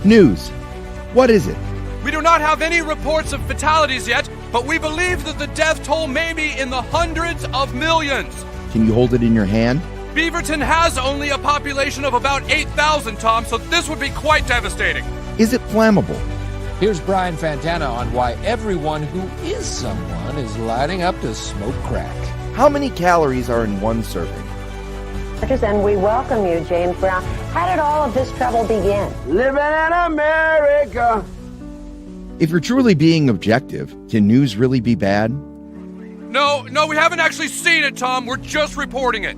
News. What is it? We do not have any reports of fatalities yet, but we believe that the death toll may be in the hundreds of millions. Can you hold it in your hand? Beaverton has only a population of about 8,000, Tom, so this would be quite devastating. Is it flammable? Here's Brian Fantana on why everyone who is someone is lining up to smoke crack. How many calories are in one serving? And we welcome you, James Brown. How did all of this trouble begin? Living in America. If you're truly being objective, can news really be bad? No, we haven't actually seen it, Tom. We're just reporting it.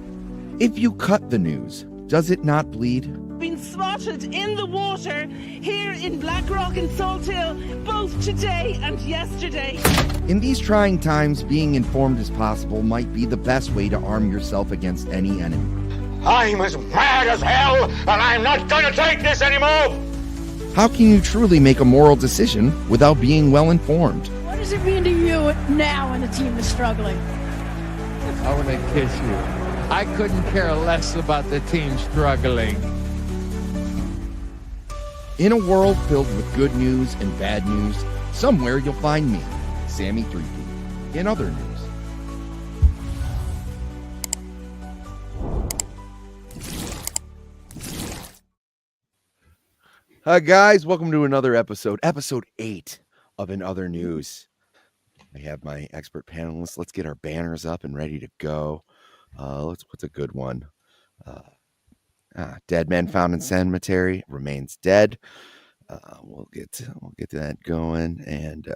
If you cut the news, does it not bleed? Been spotted in the water here in Blackrock and Salt Hill, both today and yesterday. In these trying times, being informed as possible might be the best way to arm yourself against any enemy. I'm as mad as hell, and I'm not gonna take this anymore! How can you truly make a moral decision without being well informed? What does it mean to you now when the team is struggling? I want to kiss you. I couldn't care less about the team struggling. In a world filled with good news and bad news, somewhere you'll find me, Sammy 3P, in other news. Hi guys, welcome to another episode 8 of In Other News. I have my expert panelists. Let's get our banners up and ready to go. What's a good one? Dead man found in cemetery remains dead. We'll get that going and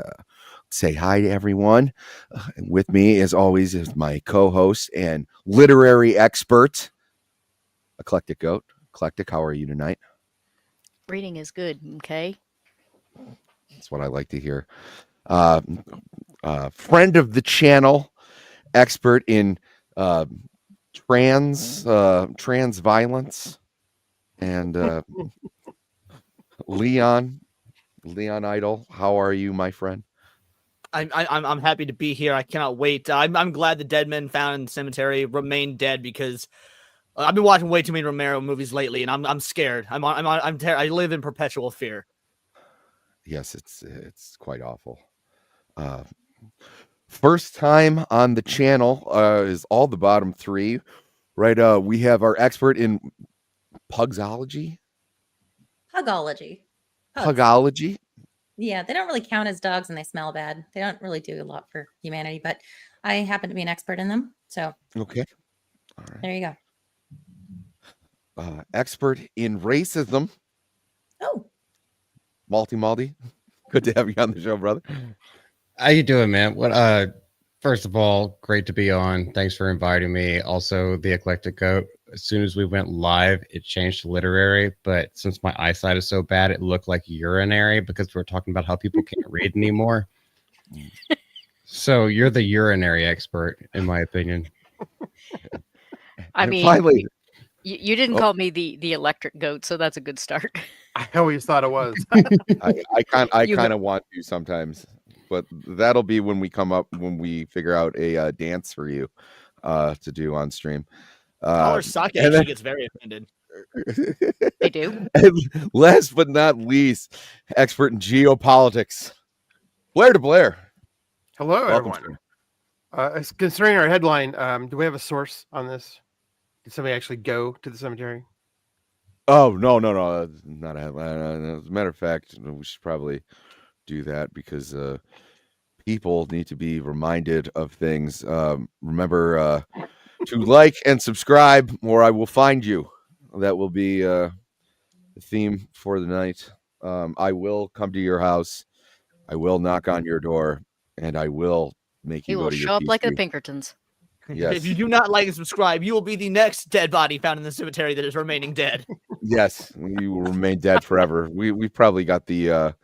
say hi to everyone. With me, as always, is my co-host and literary expert, Eclectic Goat. Eclectic, how are you tonight? Reading is good, okay? That's what I like to hear. Friend of the channel, expert in trans violence, and Leon Idol. How are you, my friend? I'm happy to be here. I cannot wait. I'm glad the dead men found in the cemetery remain dead because I've been watching way too many Romero movies lately, and I'm scared. I live in perpetual fear. Yes, it's quite awful. First time on the channel is all the bottom three, right? We have our expert in Pugology. Pugology. Yeah, they don't really count as dogs and they smell bad. They don't really do a lot for humanity, but I happen to be an expert in them. So okay, all right. There you go. Expert in racism. Oh, Malty. Good to have you on the show, brother. How you doing, man? What? First of all, great to be on. Thanks for inviting me. Also, the Eclectic Goat. As soon as we went live, it changed to literary, but since my eyesight is so bad, it looked like urinary because we're talking about how people can't read anymore. So you're the urinary expert, in my opinion. I mean, finally, you didn't call me the electric goat, so that's a good start. I always thought it was. I kind of want to sometimes, but that'll be when we figure out a dance for you to do on stream. Caller Sake actually gets very offended. They do. And last but not least, expert in geopolitics, Blair to Blair. Hello, Welcome, everyone. Concerning our headline, do we have a source on this? Did somebody actually go to the cemetery? Oh, no. Not a headline. As a matter of fact, we should probably do that because people need to be reminded of things. Remember to like and subscribe, or I will find you. That will be the theme for the night. I will come to your house. I will knock on your door, and I will make you go to your show up like the PC. Pinkertons. Yes. If you do not like and subscribe, you will be the next dead body found in the cemetery that is remaining dead. Yes, you will remain dead forever. We probably got the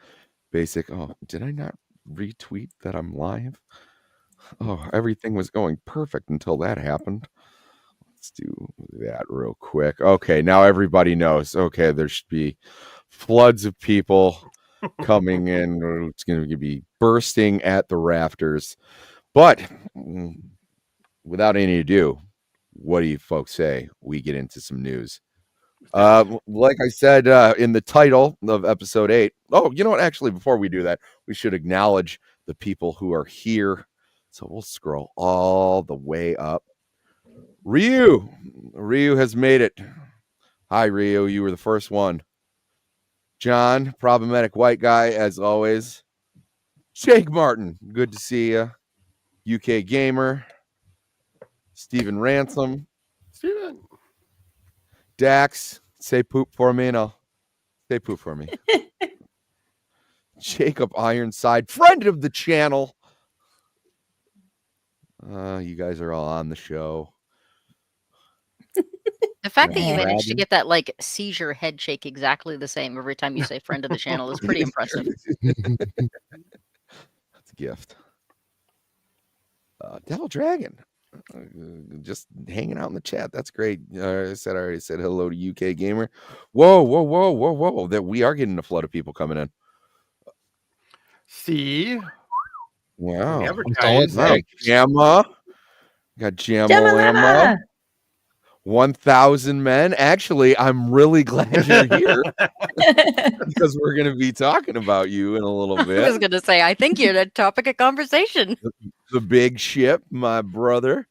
basic. Oh, did I not retweet that I'm live? Oh, everything was going perfect until that happened. Let's do that real quick. Okay, now everybody knows. Okay, there should be floods of people coming in. It's going to be bursting at the rafters. But without any ado, what do you folks say? We get into some news. Like I said in the title of episode 8. Oh, you know what? Actually, before we do that, we should acknowledge the people who are here. So we'll scroll all the way up. Ryu has made it. Hi, Ryu. You were the first one. John, problematic white guy, as always. Jake Martin, good to see you. UK Gamer. Stephen Ransom. Steven. Dax, say poop for me, and I'll say poop for me. Jacob Ironside, friend of the channel. You guys are all on the show. The fact that you Yeah. managed to get that like seizure head shake exactly the same every time you say friend of the channel is pretty impressive. That's a gift. Devil Dragon, just hanging out in the chat. That's great. I already said hello to UK Gamer. Whoa! That we are getting a flood of people coming in. See, Wow. advertise. Wow. Jamma. Got Jamma. 1,000 men. Actually, I'm really glad you're here because we're going to be talking about you in a little bit. I was going to say, I think you're the topic of conversation. The big ship, my brother.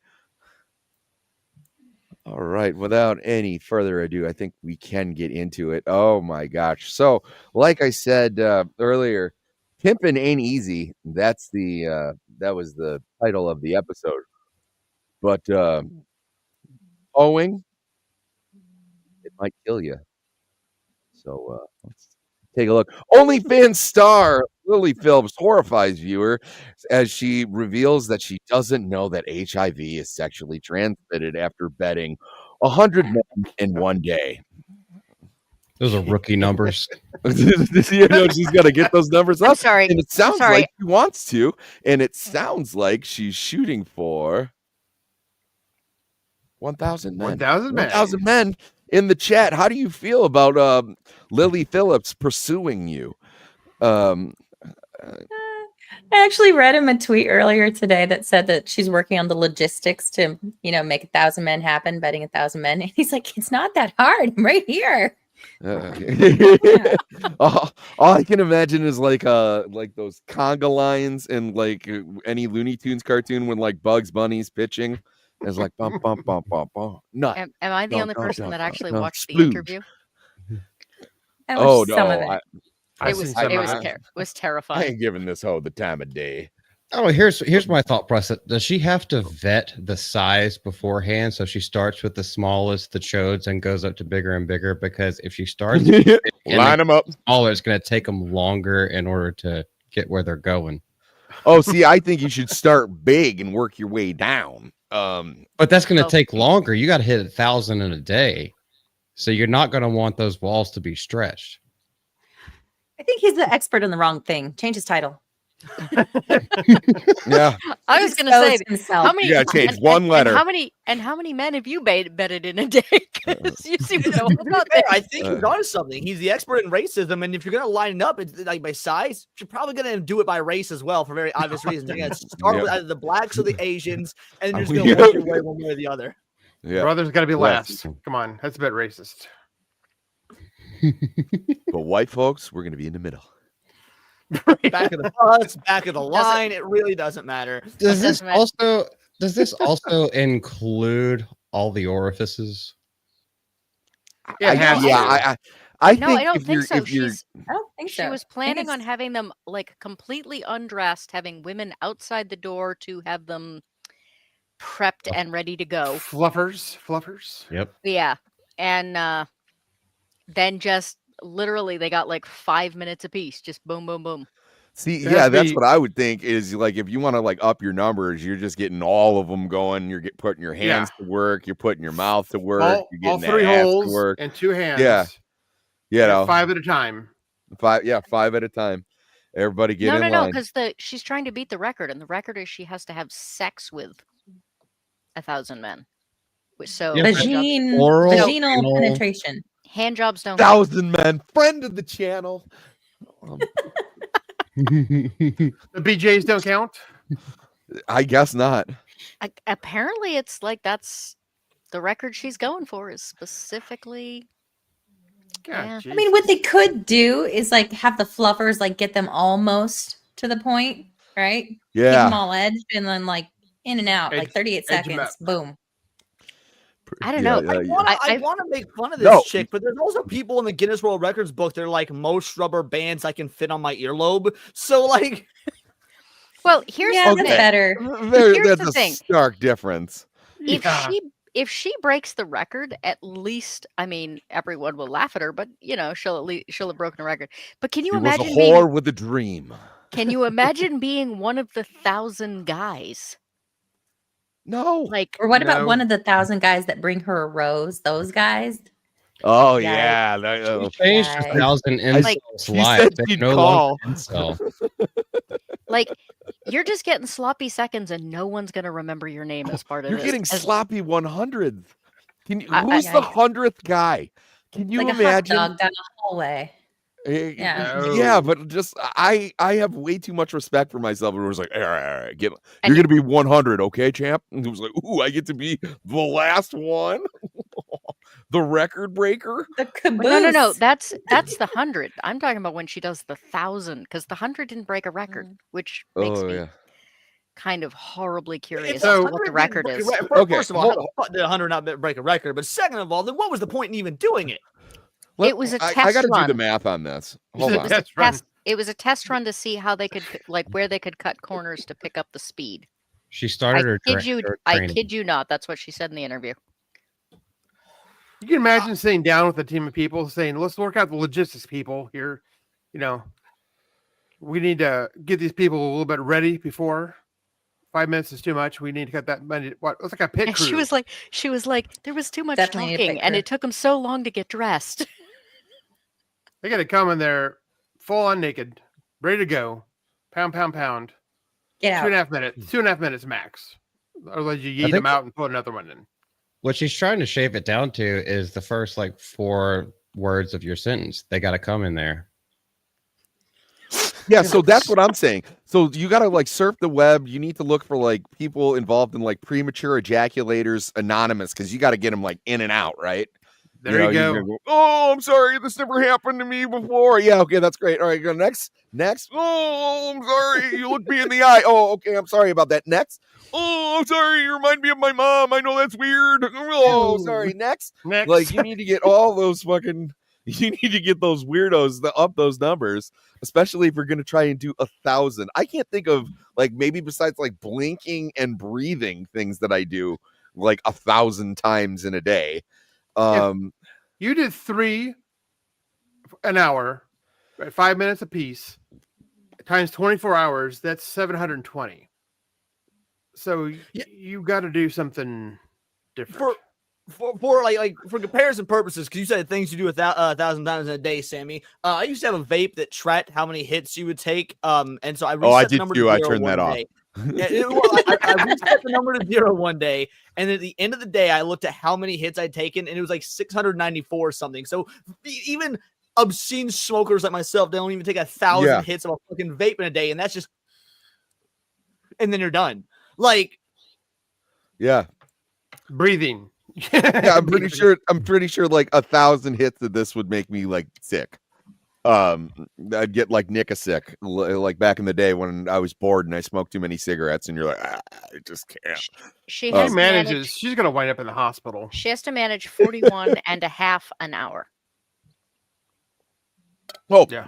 All right. Without any further ado, I think we can get into it. Oh, my gosh. So, like I said earlier, Pimpin' Ain't Easy. That's that was the title of the episode. But owing, it might kill you. So let's take a look. OnlyFans star Lily Phillips horrifies viewer as she reveals that she doesn't know that HIV is sexually transmitted after betting 100 men in one day. Those are rookie numbers. She's got to get those numbers up. I'm sorry. And it sounds like she wants to, and it sounds like she's shooting for 1,000 men. 1,000 men. 1,000 men in the chat. How do you feel about Lily Phillips pursuing you? I actually read him a tweet earlier today that said that she's working on the logistics to, make 1,000 men happen, betting 1,000 men. And he's like, it's not that hard. I'm right here. All I can imagine is like those conga lines in like any Looney Tunes cartoon when like Bugs Bunny's pitching. It's like bum bum bum bum bum. Nut. Am I the only person that actually watched the splooge. interview? I watched some of it. It was I terrifying. ain't giving this hoe the time of day. Oh, here's my thought process. Does she have to vet the size beforehand? So she starts with the smallest, the chodes, and goes up to bigger and bigger. Because if she starts line them up smaller, it's going to take them longer in order to get where they're going. Oh, see, I think you should start big and work your way down. But that's going to take longer. You got to hit 1,000 in a day, so you're not going to want those walls to be stretched. I think he's the expert in the wrong thing. Change his title. Yeah, I was going to say, himself. how many? You gotta change one letter. And how many men have you betted in a day? Because you seem to know about Fair, that. I think he's onto something. He's the expert in racism, and if you're going to line it up, it's like by size, you're probably going to do it by race as well for very obvious reasons. You're going to start with either the blacks or the Asians, and then you're just going to work your way one way or the other. Yeah, Brother's got to be last. Come on, that's a bit racist. but white folks, we're gonna be in the middle. Back of the bus, back of the line. It really doesn't matter. Does this also include all the orifices? I No, think I don't if think you're, so. if you're, I don't think She so. was planning on having them like completely undressed, having women outside the door to have them prepped and ready to go. Fluffers. Yep. Yeah. And then just literally they got like 5 minutes apiece. Just boom, boom, boom. see, It has yeah, to that's be- what I would think is like if you want to like up your numbers, you're just getting all of them going. You're putting your hands to work. You're putting your mouth to work. All you're getting three that ass holes to work. and two hands. Yeah. You know, 5 at a time. five at a time. Everybody get in No, line. because she's trying to beat the record, and the record is she has to have sex with 1,000 men. So Yeah, vaginal penetration. hand jobs don't. 1,000 men, friend of the channel. The BJs don't count. I guess not. Apparently, it's like that's the record she's going for is specifically Yeah. I mean, what they could do is like have the fluffers like get them almost to the point, right? Keep Yeah. them all edged and then like in and out, like 38 edge 'em seconds. Boom. I don't know. I want to make fun of this No. chick, but there's also people in the Guinness World Records book. They're like most rubber bands I can fit on my earlobe. So like, Well, here's Yeah, the that's thing. better. Here's That's the a thing. stark difference. If she breaks the record, at least I mean everyone will laugh at her, but you know she'll have broken a record. But can you She was a imagine whore with a dream. Can you imagine being one of the 1,000 guys? No. Like, Or what about one of the 1,000 guys that bring her a rose? Those guys? Oh Yikes. yeah. She changed Yikes. 1,000 Like- incels She live. said They're she'd no call. longer incel. like you're just getting sloppy seconds, and no one's gonna remember your name as part of You're this. getting As- sloppy 100th. Can you, I- who's the 100th guy? Can you Like a hot imagine? dog down the hallway. Yeah. Yeah, but just I have way too much respect for myself. And it was like, all right, you're And gonna be 100, okay, champ? And it was like, ooh, I get to be the last one, the record breaker. The caboose. Well, no. That's the 100. I'm talking about when she does the 1,000, because the 100 didn't break a record, which makes Oh me yeah. kind of horribly curious it's as to 100 what the didn't record break a is. record. Okay, First of all, how the fuck did 100 not break a record? But second of all, then what was the point in even doing it? It was a I test gotta do the run. math on this. It's Hold a on. test run. It was a test run to see how they could where they could cut corners to pick up the speed. She started her I training. kid you not. That's what she said in the interview. You can imagine sitting down with a team of people saying, let's work out the logistics, people here. You know, we need to get these people a little bit ready before 5 minutes is too much. We need to cut that money. What? It's like a pit And crew. she was like, there was too much Definitely need a talking, and picture. it took them so long to get dressed. They got to come in there full on naked, ready to go. Pound, pound, pound. Get 2.5 out. minutes. 2.5 minutes max. Otherwise, you yeet think them out and put another one in. What she's trying to shape it down to is the first like 4 words of your sentence. They got to come in there. Yeah, so that's what I'm saying. So you gotta like surf the web. You need to look for like people involved in like premature ejaculators anonymous, because you got to get them like in and out, right? There you you're go. gonna oh, I'm sorry, this never happened to me before. Yeah, okay, that's great. All right, go next. Oh, I'm sorry, you looked me in the eye. Oh, okay, I'm sorry about that. Next. Oh, I'm sorry, you remind me of my mom. I know that's weird. Oh, sorry. Next. Next. Like you need to get all those fucking. You need to get those weirdos up those numbers, especially if you're going to try and do 1,000. I can't think of like maybe besides like blinking and breathing things that I do like 1,000 times in a day. You did 3 an hour, right? 5 minutes a piece, times 24 hours. That's 720. So you got to do something different. For like for comparison purposes, because you said things you do 1,000 times in a day, Sammy. I used to have a vape that tracked how many hits you would take. And so I reset I the did number too. to I 0 turned that one off. day. I reset the number to 0 one day, and at the end of the day, I looked at how many hits I'd taken, and it was like 694 or something. So even obscene smokers like myself, they don't even take 1,000 hits of a fucking vape in a day, and that's just, and then you're done. Like, Yeah. Breathing. Yeah, I'm pretty sure like 1,000 hits of this would make me like sick. I'd get like Nicka sick, like back in the day when I was bored and I smoked too many cigarettes, and you're like, I just can't. She has to manages. She's gonna wind up in the hospital. She has to manage 41 and a half an hour. Oh, yeah.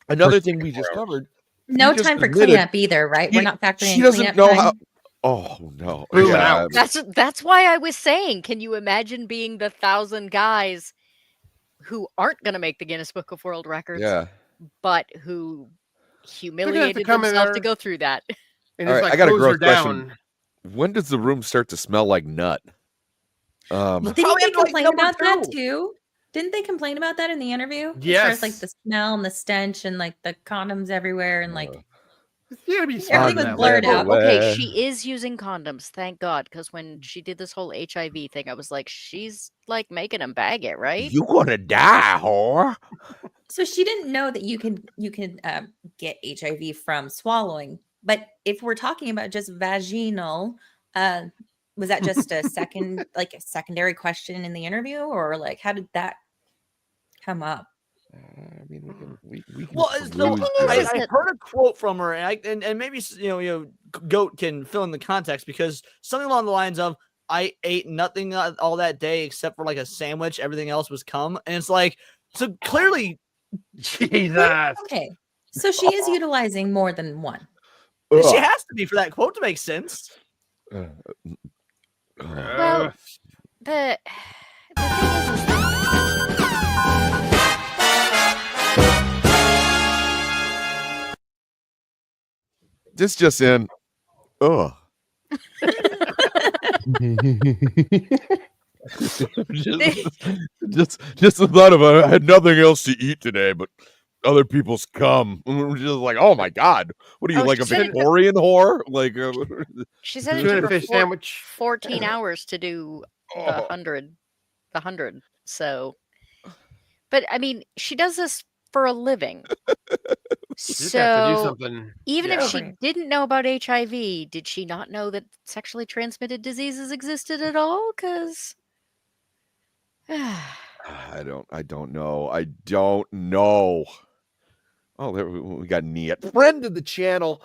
Another thing we just covered. No you just time for admitted cleanup either, right? We're not factoring She in doesn't cleanup know time. how. Oh no! Yeah. That's why I was saying, can you imagine being the 1,000 guys who aren't going to make the Guinness Book of World Records, Yeah. but who come humiliated in themselves there to go through that? And All it's right, like I got a close her gross question. down. When does the room start to smell like nut? Didn't they complain about that too? Didn't they complain about that in the interview? As far as like the smell and the stench and like the condoms everywhere and like everything was blurred out. Okay, she is using condoms, thank God, because when she did this whole HIV thing, I was like, she's like making them bag it, right? You gonna die, whore? So she didn't know that you can get HIV from swallowing. But if we're talking about just vaginal, was that just a secondary question in the interview, or like how did come up? I mean, we can Well, so peruse I heard a quote from her, and maybe Goat can fill in the context, because something along the lines of, "I ate nothing all that day except for like a sandwich. Everything else was cum," and it's like, so clearly, Jesus. Okay, so she is utilizing more than one. She has to be for that quote to make sense. Well, the thing is this just in. Oh. just the thought of I had nothing else to eat today, but other people's cum. We're just like, oh my god, what are you, like a Victorian whore? Like she said it took her 14 hours to do the 100. So, but I mean, she does this for a living. So even if she didn't know about HIV, did she not know that sexually transmitted diseases existed at all? Because I don't know. Oh, there we got Niet, friend of the channel.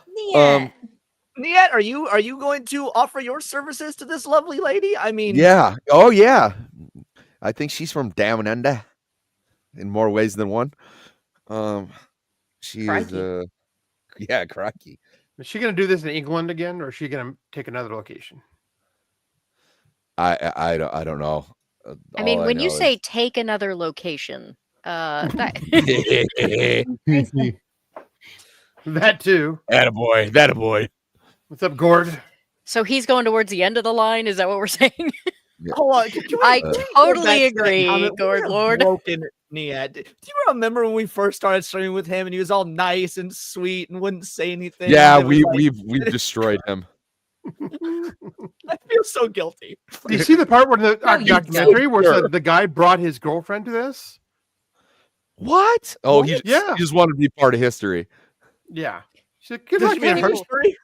Niet, are you going to offer your services to this lovely lady? I mean, yeah. Oh yeah. I think she's from down under in more ways than one. She is yeah, crikey. Is she gonna do this in England again, or is she gonna take another location? I don't know. I mean, when you say take another location, that that too. Attaboy. What's up, Gord? So he's going towards the end of the line. Is that what we're saying? Yeah. Hold on, I totally agree, Gord Lord. Broken Niet. Do you remember when we first started streaming with him and he was all nice and sweet and wouldn't say anything? Yeah, we've destroyed him. I feel so guilty. Do you see the part where the documentary where the guy brought his girlfriend to this? What? Oh, he just wanted to be part of history. Yeah. She's like, good luck being history.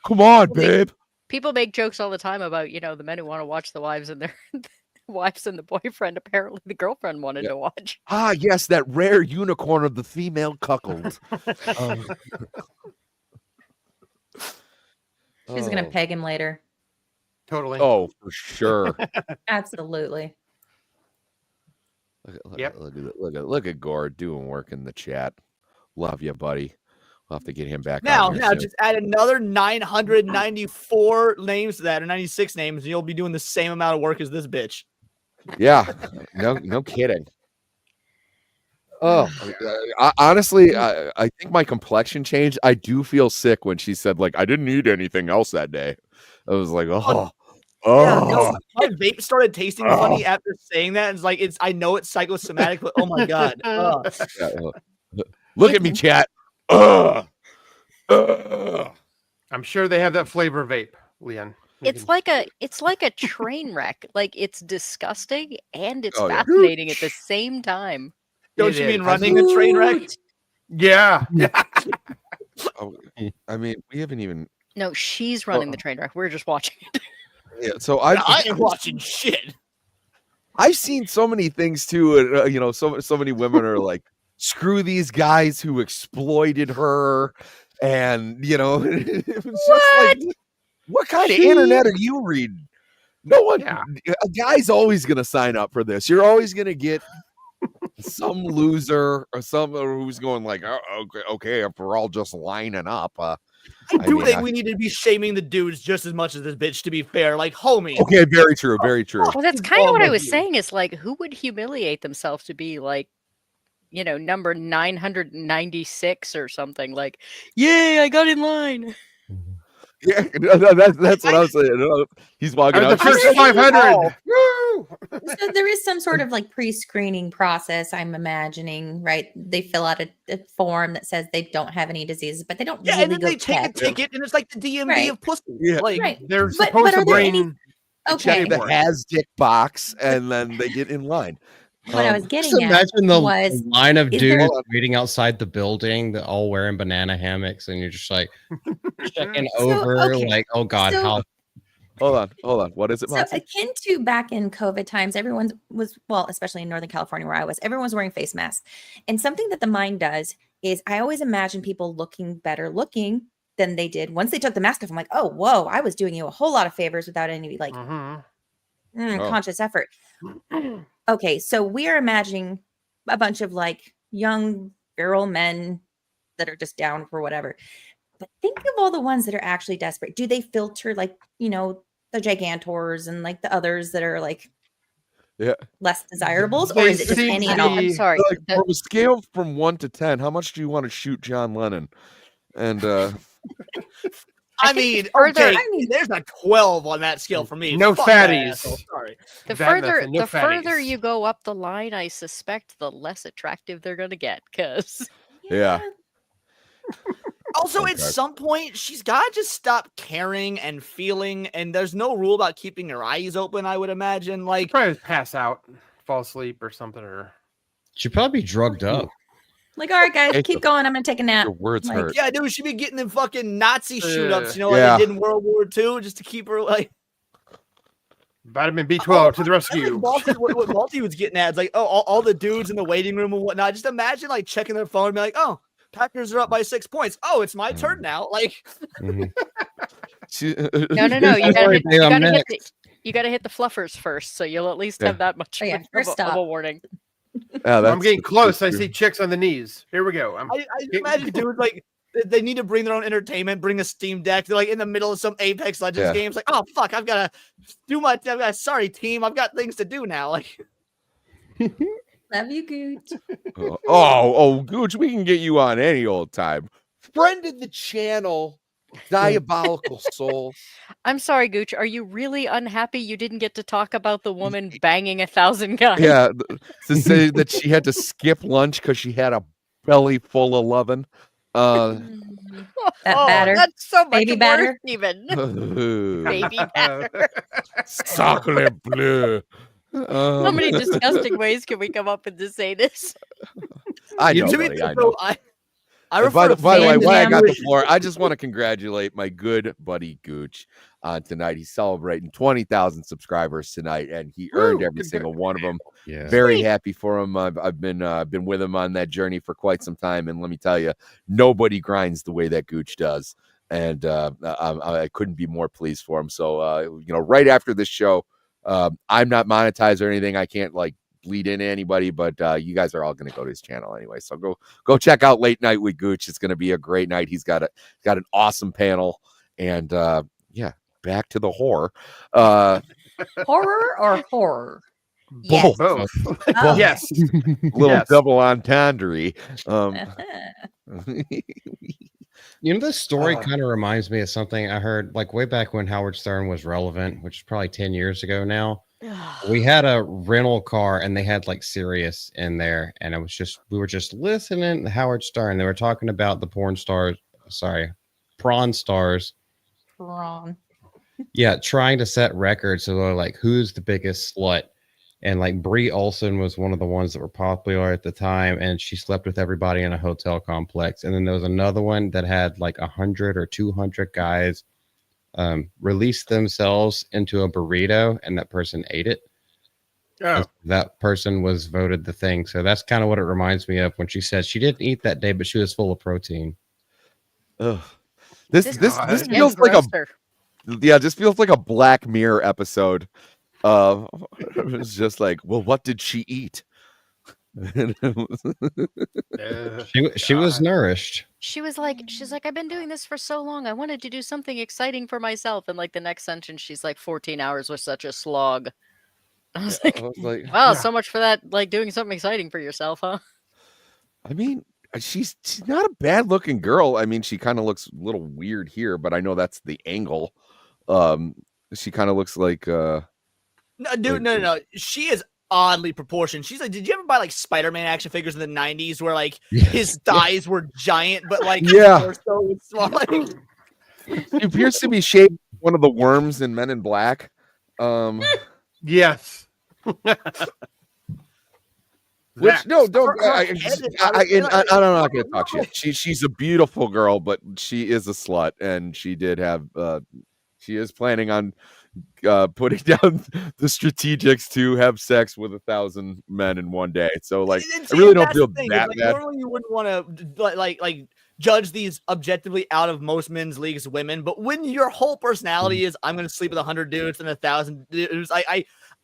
Come on, babe. People make jokes all the time about, the men who want to watch the wives and their wives and the boyfriend. Apparently the girlfriend wanted to watch. Ah, yes, that rare unicorn of the female cuckold. She's gonna peg him later. Totally. Oh, for sure. Absolutely. Look at Gord doing work in the chat. Love you, buddy. We'll have to get him back. Now just add another 994 names to that, or 96 names, and you'll be doing the same amount of work as this bitch. Yeah, no kidding. Oh, honestly, I think my complexion changed. I do feel sick when she said, like, I didn't eat anything else that day. I was like, Yeah, no, my vape started tasting funny after saying that. It's like, I know it's psychosomatic, but oh my god. Look at me, chat. I'm sure they have that flavor vape, Leon. It's like a train wreck. Like, it's disgusting and it's fascinating at the same time. Don't you mean running a train wreck? Yeah. I mean, we haven't even. No, she's running the train wreck. We're just watching it. Yeah, so I ain't watching shit. I've seen so many things too. So many women are like, screw these guys who exploited her, and it was just like, what kind of internet are you reading? No one. A guy's always gonna sign up for this. You're always gonna get some loser or who's going like, okay, if we're all just lining up. I think we need to be shaming the dudes just as much as this bitch, to be fair. Like, homie. Okay, very true, very true. Well, that's kind of what I was saying. Is like, who would humiliate themselves to be like, number 996 or something? Like, yay, I got in line. Yeah, that's what I was saying. He's walking out. The first 500. So there is some sort of like pre-screening process, I'm imagining, right? They fill out a form that says they don't have any diseases, but they don't really and then they take a ticket, and it's like the DMV of pussy. Yeah. Like, they're supposed to bring check the has dick box, and then they get in line. What I was getting just imagine the was, line of dudes waiting outside the building, that all wearing banana hammocks, and you're just like checking over, like, oh god, how Hold on. What is it, So Monty? akin to back in COVID times, everyone was, well, especially in Northern California where I was, everyone was wearing face masks. And something that the mind does is I always imagine people looking better looking than they did once they took the mask off. I'm like, oh, whoa, I was doing you a whole lot of favors without any like conscious effort. Okay, so we're imagining a bunch of like young virile men that are just down for whatever. But think of all the ones that are actually desperate. Do they filter like, you know, the gigantors and like the others that are like less desirables, or is it just any and all? I'm sorry. Like, from a scale from 1 to 10, how much do you want to shoot John Lennon? And I mean, okay, there's a 12 on that scale for me. No Fuck fatties. that, sorry. The further you go up the line, I suspect the less attractive they're gonna get. Cause Also, at some point, she's got to just stop caring and feeling, and there's no rule about keeping her eyes open, I would imagine. Like, probably pass out, fall asleep or something, or she'd probably be drugged up. Like, all right, guys, keep going. I'm gonna take a nap. Your words like, hurt. Yeah, dude, she'd be getting them fucking Nazi shoot-ups, you know, like they did in World War II, just to keep her, like... Vitamin B12 to the rescue. What Malty was getting at is like, oh, all the dudes in the waiting room and whatnot. Just imagine, like, checking their phone and be like, oh, Packers are up by 6 points. Oh, it's my turn now. Like, no. You gotta hit the fluffers first, so you'll at least have that much of a warning. I'm getting close. I see chicks on the knees. Here we go. I imagine dudes like they need to bring their own entertainment, bring a Steam Deck. They're like in the middle of some Apex Legends games. Like, oh fuck, I've got to do my. Sorry, team, I've got things to do now. Like. Love you, Gooch. Gooch, we can get you on any old time. Friend of the channel, diabolical soul. I'm sorry, Gooch. Are you really unhappy you didn't get to talk about the woman banging 1,000 guys? Yeah, to say that she had to skip lunch because she had a belly full of lovin'. That batter. That's so much baby worse, batter. even. Baby batter. Sacre bleu. How many disgusting ways can we come up with to say this? I know. By the way, why I got the floor, I just want to congratulate my good buddy Gooch on tonight. He's celebrating 20,000 subscribers tonight, and he earned every single one of them. Yeah. Very happy for him. I've been with him on that journey for quite some time, and let me tell you, nobody grinds the way that Gooch does, and I couldn't be more pleased for him. So, right after this show, I'm not monetized or anything. I can't like bleed into anybody, but you guys are all going to go to his channel anyway. So go check out Late Night with Gooch. It's going to be a great night. He's got an awesome panel, and back to the horror. Horror or horror? Both. Both. Oh. Yes. Little double entendre. This story kind of reminds me of something I heard like way back when Howard Stern was relevant, which is probably 10 years ago now. We had a rental car and they had like Sirius in there, and we were just listening to Howard Stern. They were talking about the prawn stars. Prawn. Yeah, trying to set records. So they're like, who's the biggest slut? And like Brie Olson was one of the ones that were popular at the time, and she slept with everybody in a hotel complex. And then there was another one that had like 100 or 200 guys release themselves into a burrito, and that person ate it. Oh. That person was voted the thing. So that's kind of what it reminds me of when she said she didn't eat that day, but she was full of protein. Ugh. This feels like this feels like a Black Mirror episode. It's just like, well, what did she eat? She was nourished. She's like, I've been doing this for so long. I wanted to do something exciting for myself. And like the next sentence, she's like, 14 hours was such a slog. I was like, wow, so much for that. Like doing something exciting for yourself, huh? I mean, she's not a bad looking girl. I mean, she kind of looks a little weird here, but I know that's the angle. She kind of looks like no, dude, no. She is oddly proportioned. She's like, did you ever buy like Spider-Man action figures in the 90s where like his thighs were giant, but like his torso was small? She appears to be shaped one of the worms in Men in Black. Yes. Which no, don't. I'm not going to talk shit. She's a beautiful girl, but she is a slut, and she did have. She is planning on putting down the strategics to have sex with 1,000 men in one day. So like, I really don't feel that bad. Normally, you wouldn't want to like judge these objectively out of most men's leagues women, but when your whole personality is I'm going to sleep with 100 dudes and 1,000 dudes,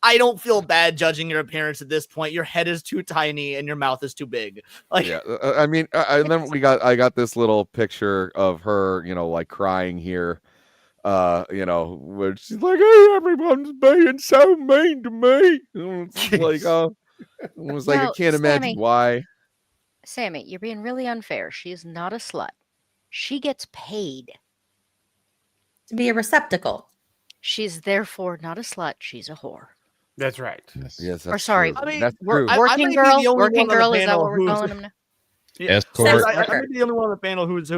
I don't feel bad judging your appearance at this point. Your head is too tiny and your mouth is too big. Like, yeah, I mean, and then I got this little picture of her, like crying here, where she's like, "Hey, everyone's being so mean to me." Like, it was like, I can't imagine why. Sammy, you're being really unfair. She is not a slut. She gets paid to be a receptacle. She's therefore not a slut. She's a whore. That's right. Yes. Or sorry, I mean, that's true. Working girl. Working girl. Is that what we're calling them now? Yes, I'm the only one on the panel who's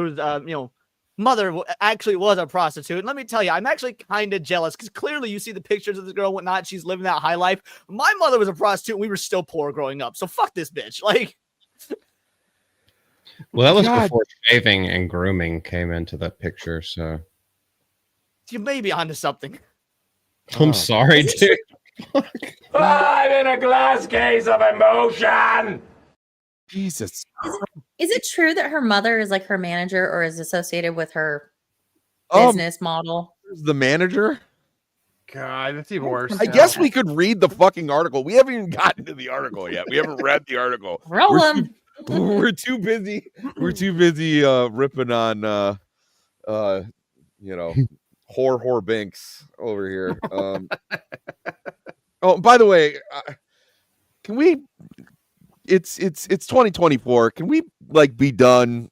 mother actually was a prostitute. And let me tell you, I'm actually kind of jealous because clearly you see the pictures of this girl and whatnot. She's living that high life. My mother was a prostitute and we were still poor growing up. So fuck this bitch. Like, well, that was before shaving and grooming came into that picture. So you may be onto something. I'm sorry, dude. I'm in a glass case of emotion. Jesus. Is it true that her mother is like her manager or is associated with her business model? The manager? God, that's even worse. I guess we could read the fucking article. We haven't even gotten to the article yet. We haven't read the article. Roll them. We're too busy. We're too busy ripping on whore binks over here. Oh, by the way, can we? It's 2024. Can we like be done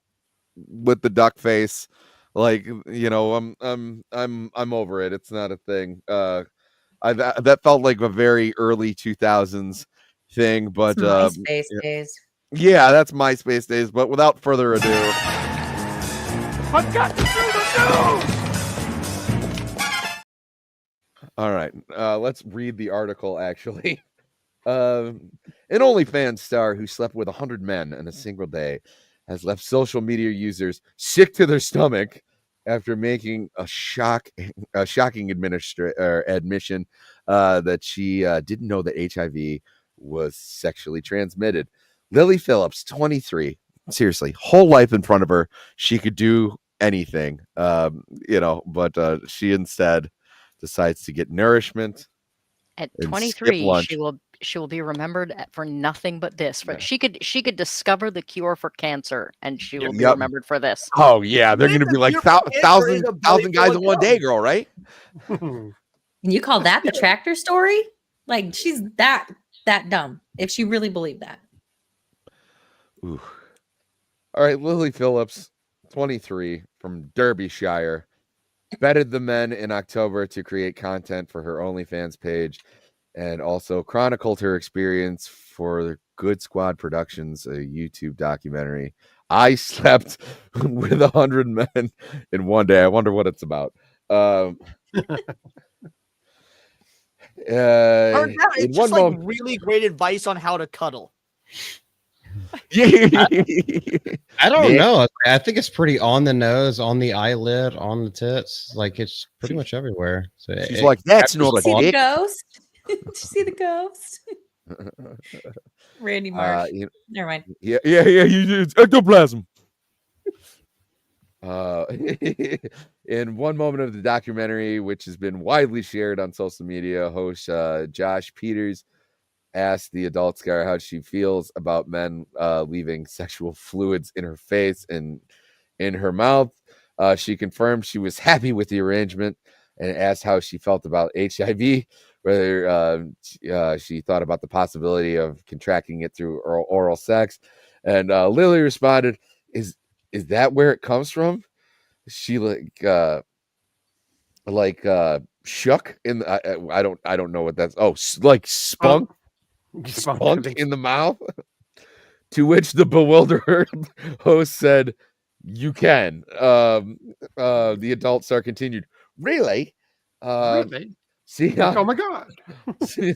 with the duck face? Like, I'm over it. It's not a thing. That felt like a very early 2000s thing, but MySpace days. Yeah, that's MySpace days. But without further ado, I've got to do the news. All right, let's read the article, actually. An OnlyFans star who slept with 100 men in a single day has left social media users sick to their stomach after making a shocking admission that she didn't know that HIV was sexually transmitted. Lily Phillips, 23, seriously, whole life in front of her. She could do anything, but she instead decides to get nourishment. At 23, she will be remembered for nothing but this. She could discover the cure for cancer, and she will be remembered for this. Oh yeah, they're going to be like thousand guys in one day, girl, right? And you call that the tractor story? Like she's that dumb if she really believed that. Ooh. All right, Lily Phillips, 23, from Derbyshire, vetted the men in October to create content for her OnlyFans page, and also chronicled her experience for Good Squad Productions, a YouTube documentary. I slept with 100 men in one day. I wonder what it's about. It's just like really great advice on how to cuddle. I don't know. I think it's pretty on the nose, on the eyelid, on the tits. Like it's pretty much everywhere. So she's like, that's not a dick. Ghost. Did you see the ghost? Randy Marsh. Never mind. Yeah. You do ectoplasm. In one moment of the documentary, which has been widely shared on social media, host Josh Peters asked the adult star how she feels about men leaving sexual fluids in her face and in her mouth. She confirmed she was happy with the arrangement and asked how she felt about HIV, whether she thought about the possibility of contracting it through oral sex. And Lily responded, "Is that where it comes from?" She shook in the, I don't know what that's. Oh, like spunk. Spunk in the mouth. To which the bewildered host said, "You can." The adult star continued, "Really? Really? See, oh my god! see,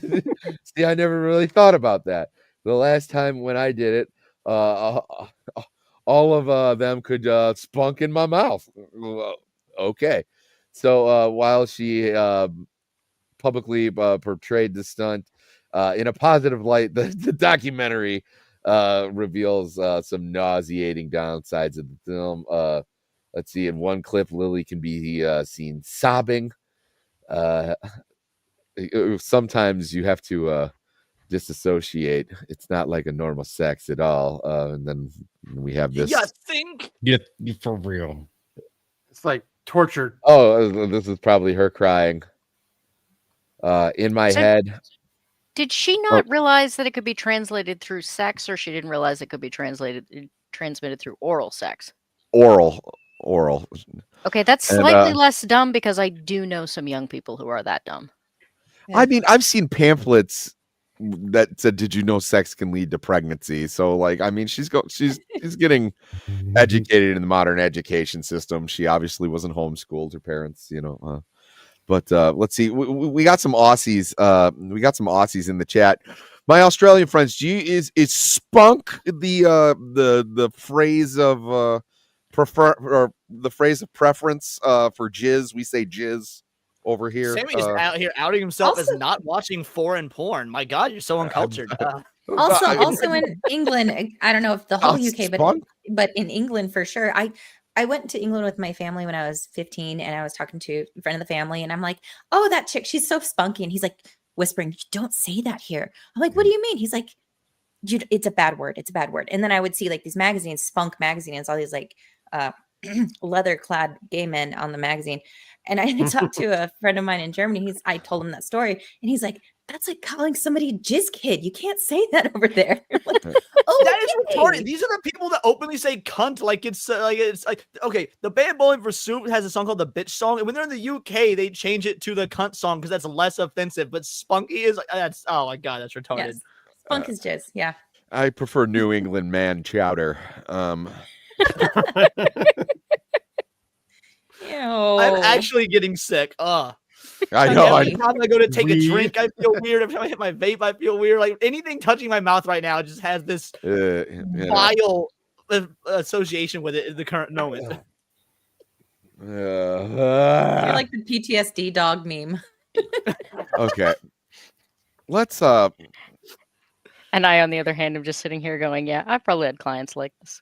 I never really thought about that. The last time when I did it, all of them could spunk in my mouth." Okay, so while she publicly portrayed the stunt in a positive light. The documentary reveals some nauseating downsides of the film. Let's see. In one clip, Lily can be seen sobbing. Sometimes you have to disassociate. It's not like a normal sex at all. And then we have this. You think? Yeah, for real. It's like torture. Oh, this is probably her crying. In my head. Did she not realize that it could be translated through sex, or she didn't realize it could be transmitted through oral sex? Oral. Okay, that's slightly less dumb because I do know some young people who are that dumb. Yeah. I mean, I've seen pamphlets that said, "Did you know sex can lead to pregnancy?" So, like, I mean, she's getting educated in the modern education system. She obviously wasn't homeschooled. Her parents, But let's see. We got some Aussies. We got some Aussies in the chat. My Australian friends, is spunk the phrase of the phrase of preference for jizz? We say jizz over here. Sammy is out here outing himself as not watching foreign porn. My God, you're so uncultured. Also in England, I don't know if the whole UK, but in England for sure. I went to England with my family when I was 15, and I was talking to a friend of the family, and I'm like, "Oh, that chick, she's so spunky." And he's like whispering, "Don't say that here." I'm like, "What do you mean?" He's like, "It's a bad word. It's a bad word." And then I would see like these magazines, Spunk magazine, and all these like leather-clad gay men on the magazine. And I talked to a friend of mine in Germany. I told him that story, and he's like, "That's like calling somebody jizz kid. You can't say that over there." Like, that is retarded. These are the people that openly say cunt like it's like okay. The band Bowling for Soup has a song called the Bitch Song, and when they're in the UK, they change it to the cunt song because that's less offensive. But spunky is that's oh my God, that's retarded. Yes. Spunk is jizz. Yeah. I prefer New England man chowder. I'm actually getting sick. I know. Every time I go to take a drink, I feel weird. Every time I hit my vape, I feel weird. Like anything touching my mouth right now just has this vile association with it in the current moment. You're like the PTSD dog meme. Okay. Let's And I, on the other hand, am just sitting here going, "Yeah, I've probably had clients like this."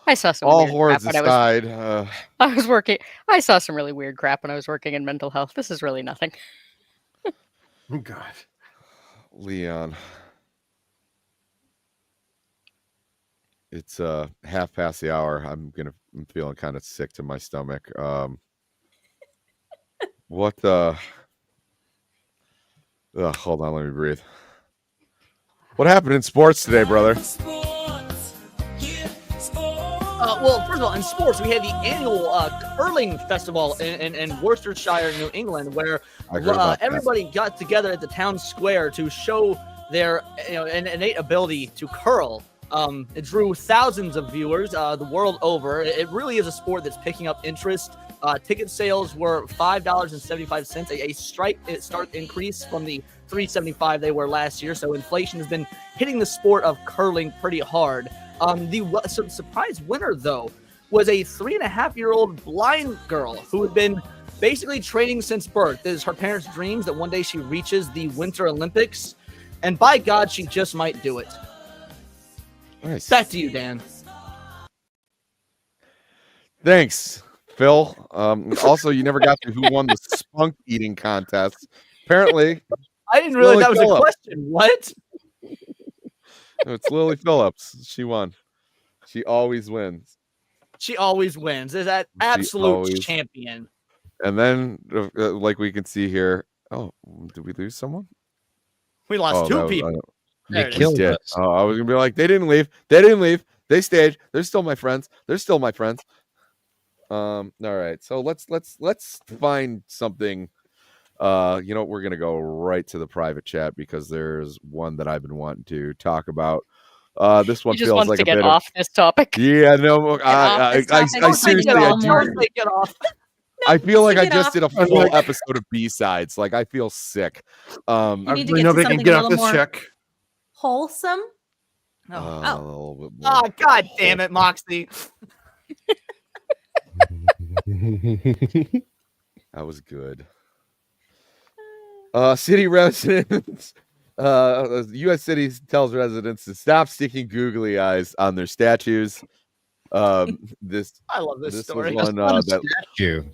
I saw some all weird hordes crap when aside. I was working. I saw some really weird crap when I was working in mental health. This is really nothing. Oh God, Leon. It's 1:30. I'm feeling kind of sick to my stomach. What hold on, let me breathe. What happened in sports today, brother? Well, first of all, in sports, we had the annual curling festival in Worcestershire, New England, where everybody got together at the town square to show their innate ability to curl. It drew thousands of viewers the world over. It really is a sport that's picking up interest. Ticket sales were $5.75, a stark increase from the $3.75 they were last year. So inflation has been hitting the sport of curling pretty hard. The surprise winner, though, was a 3.5-year-old blind girl who had been basically training since birth. It is her parents' dreams that one day she reaches the Winter Olympics, and by God, she just might do it. Nice. Back to you, Dan. Thanks, Phil. Also, you never got to who won the spunk eating contest. Apparently, I didn't realize that was a question. What? It's Lily Phillips. She won. She always wins. She always wins. Is that absolute champion? And then, like we can see here, did we lose someone? We lost two people. They killed us. Oh, I was gonna be like, they didn't leave. They didn't leave. They stayed. They're still my friends. They're still my friends. All right. So let's find something. We're gonna go right to the private chat because there's one that I've been wanting to talk about. This one feels like a bit off this topic. Yeah, no, I seriously, get off. I feel like I just did a full episode of B-sides. Like I feel sick. Nobody can get off this check. Wholesome. Oh, God damn it, Moxie. That was good. City residents, U.S. cities tells residents to stop sticking googly eyes on their statues. This I love this story. Was one that statue.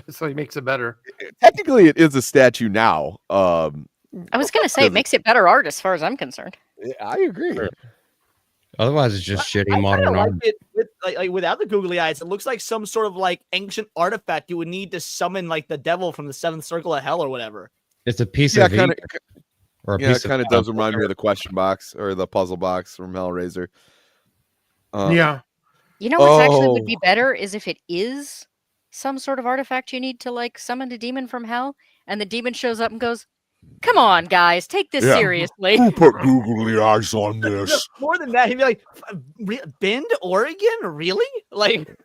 So he makes it better. Technically, it is a statue now. I was gonna say it makes it better art as far as I'm concerned. I agree. Otherwise, it's just shitty modern art. It with, like without the googly eyes, it looks like some sort of like ancient artifact you would need to summon like the devil from the seventh circle of hell or whatever. It's a piece of kind of. It kind of does remind me of the question box or the puzzle box from Hellraiser. Yeah. You know what actually would be better is if it is some sort of artifact you need to like summon a demon from hell, and the demon shows up and goes, "Come on, guys, take this seriously." Who put googly eyes on this? More than that, he'd be like, "Bend, Oregon, really?" Like,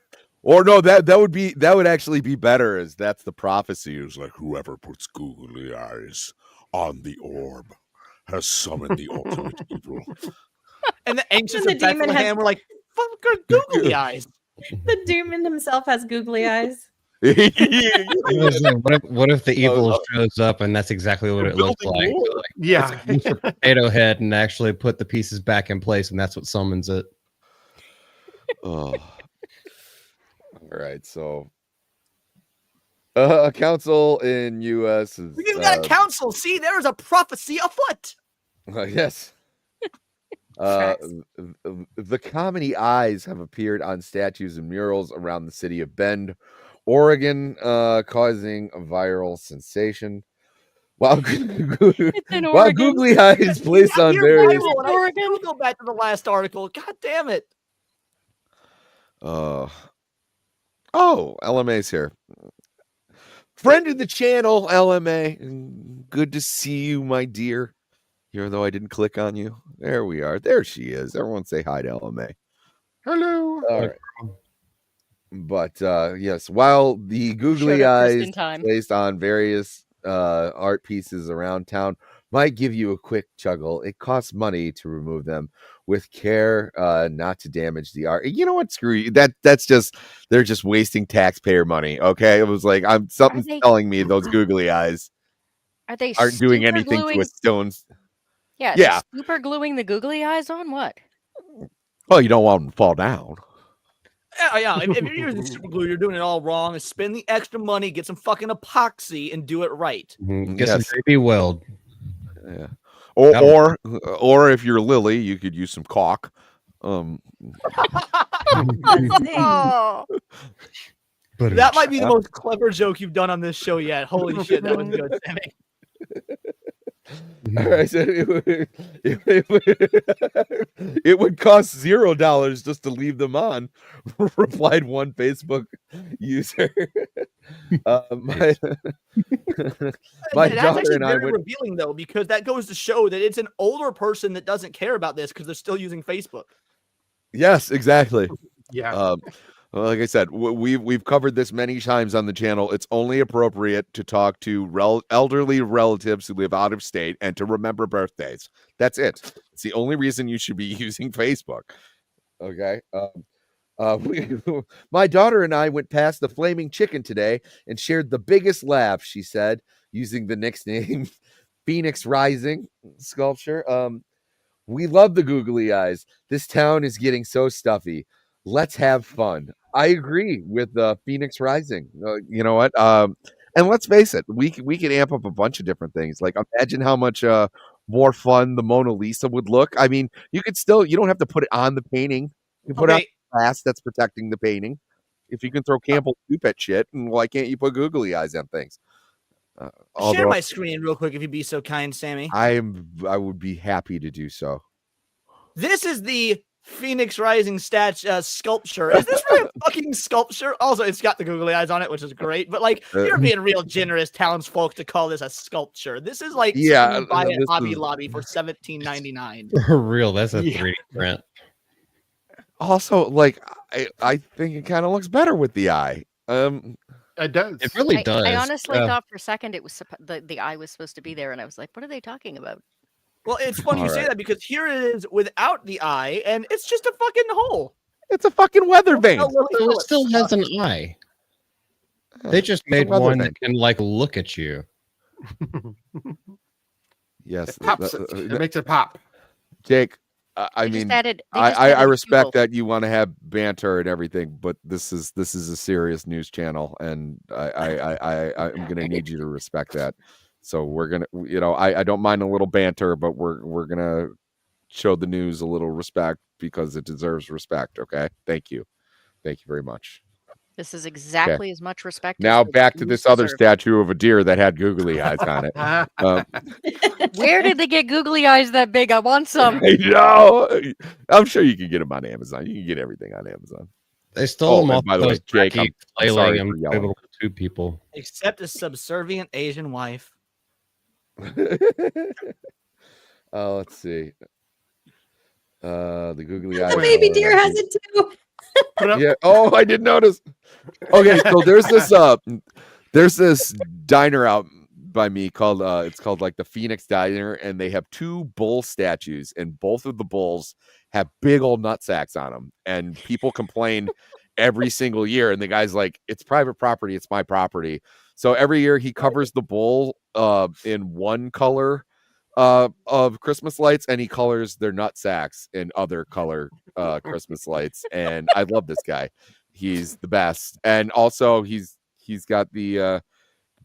or no, that would actually be better, as that's the prophecy. It's like whoever puts googly eyes on the orb has summoned the ultimate evil. And the ancients of Bethlehem were like, "Fuck our googly eyes." The demon himself has googly eyes. What if the evil shows up and that's exactly what it looks like? Yeah, it's a potato head and actually put the pieces back in place, and that's what summons it. Oh, all right. So, a council in U.S. is, we even got a council. See, there's a prophecy afoot. Yes. The comedy eyes have appeared on statues and murals around the city of Bend, Oregon, causing a viral sensation. While googly eyes placed on various. Oregon. Go back to the last article. God damn it. LMA's here. Friend of the channel, LMA. Good to see you, my dear. Even though I didn't click on you. There we are. There she is. Everyone say hi to LMA. Hello. All right. But yes, while the googly eyes placed on various art pieces around town might give you a quick chuckle, it costs money to remove them with care, not to damage the art. You know what? Screw you. That's just, they're just wasting taxpayer money. Okay. It was like, something's telling me those googly eyes aren't doing anything to a stone's. Yeah. Super gluing the googly eyes on what? Well, you don't want them to fall down. Yeah. If you're using super glue, you're doing it all wrong. Spend the extra money, get some fucking epoxy, and do it right. Get some baby weld. Yeah. Or if you're Lily, you could use some caulk. That might be the most clever joke you've done on this show yet. Holy shit, that was good, Sammy. All right, so it would cost $0 just to leave them on. Replied one Facebook user. My daughter and I went revealing though, because that goes to show that it's an older person that doesn't care about this because they're still using Facebook. Yes, exactly. Yeah. Well, like I said, we've covered this many times on the channel. It's only appropriate to talk to elderly relatives who live out of state and to remember birthdays. That's it. It's the only reason you should be using Facebook. Okay. My daughter and I went past the Flaming Chicken today and shared the biggest laugh, she said, using the nickname Phoenix Rising sculpture. We love the googly eyes. This town is getting so stuffy. Let's have fun. I agree with Phoenix Rising. You know what? And let's face it, we can amp up a bunch of different things. Like, imagine how much more fun the Mona Lisa would look. I mean, you don't have to put it on the painting. You can put it on glass that's protecting the painting. If you can throw Campbell soup at shit, and why can't you put googly eyes on things? Share my screen real quick if you'd be so kind, Sammy. I would be happy to do so. This is the Phoenix Rising sculpture. Is this really a fucking sculpture? Also, it's got the googly eyes on it, which is great. But like, you're being real generous, townsfolk, to call this a sculpture. This is like buy at Hobby Lobby for $17.99. For real, that's a 3D print. Also, like, I think it kind of looks better with the eye. It does. It really does. I honestly thought for a second it was the eye was supposed to be there, and I was like, "What are they talking about?" Well, it's funny you say that because here it is without the eye, and it's just a fucking hole. It's a fucking weather vane. It still has an eye. They just made one that can like look at you. Yes, it makes it pop. Jake, I mean, I respect that you want to have banter and everything, but this is a serious news channel, and I'm gonna need you to respect that. So we're gonna, I don't mind a little banter, but we're gonna show the news a little respect because it deserves respect. Okay, thank you very much. This is exactly as much respect. Now as back to this other statue of a deer that had googly eyes on it. Where did they get googly eyes that big? I want some. I know. I'm sure you can get them on Amazon. You can get everything on Amazon. They stole them off. By the way, Jake, I'm sorry for yelling. Able to two people, except a subservient Asian wife. Oh, let's see. The googly eyes. The baby deer has it too. Yeah. Oh, I didn't notice. Okay, so there's this diner out by me called it's called like the Phoenix Diner, and they have two bull statues, and both of the bulls have big old nut sacks on them, and people complain every single year, and the guy's like, it's private property, it's my property. So every year he covers the bull in one color of Christmas lights, and he colors their nut sacks in other color Christmas lights. And I love this guy. He's the best. And also he's got the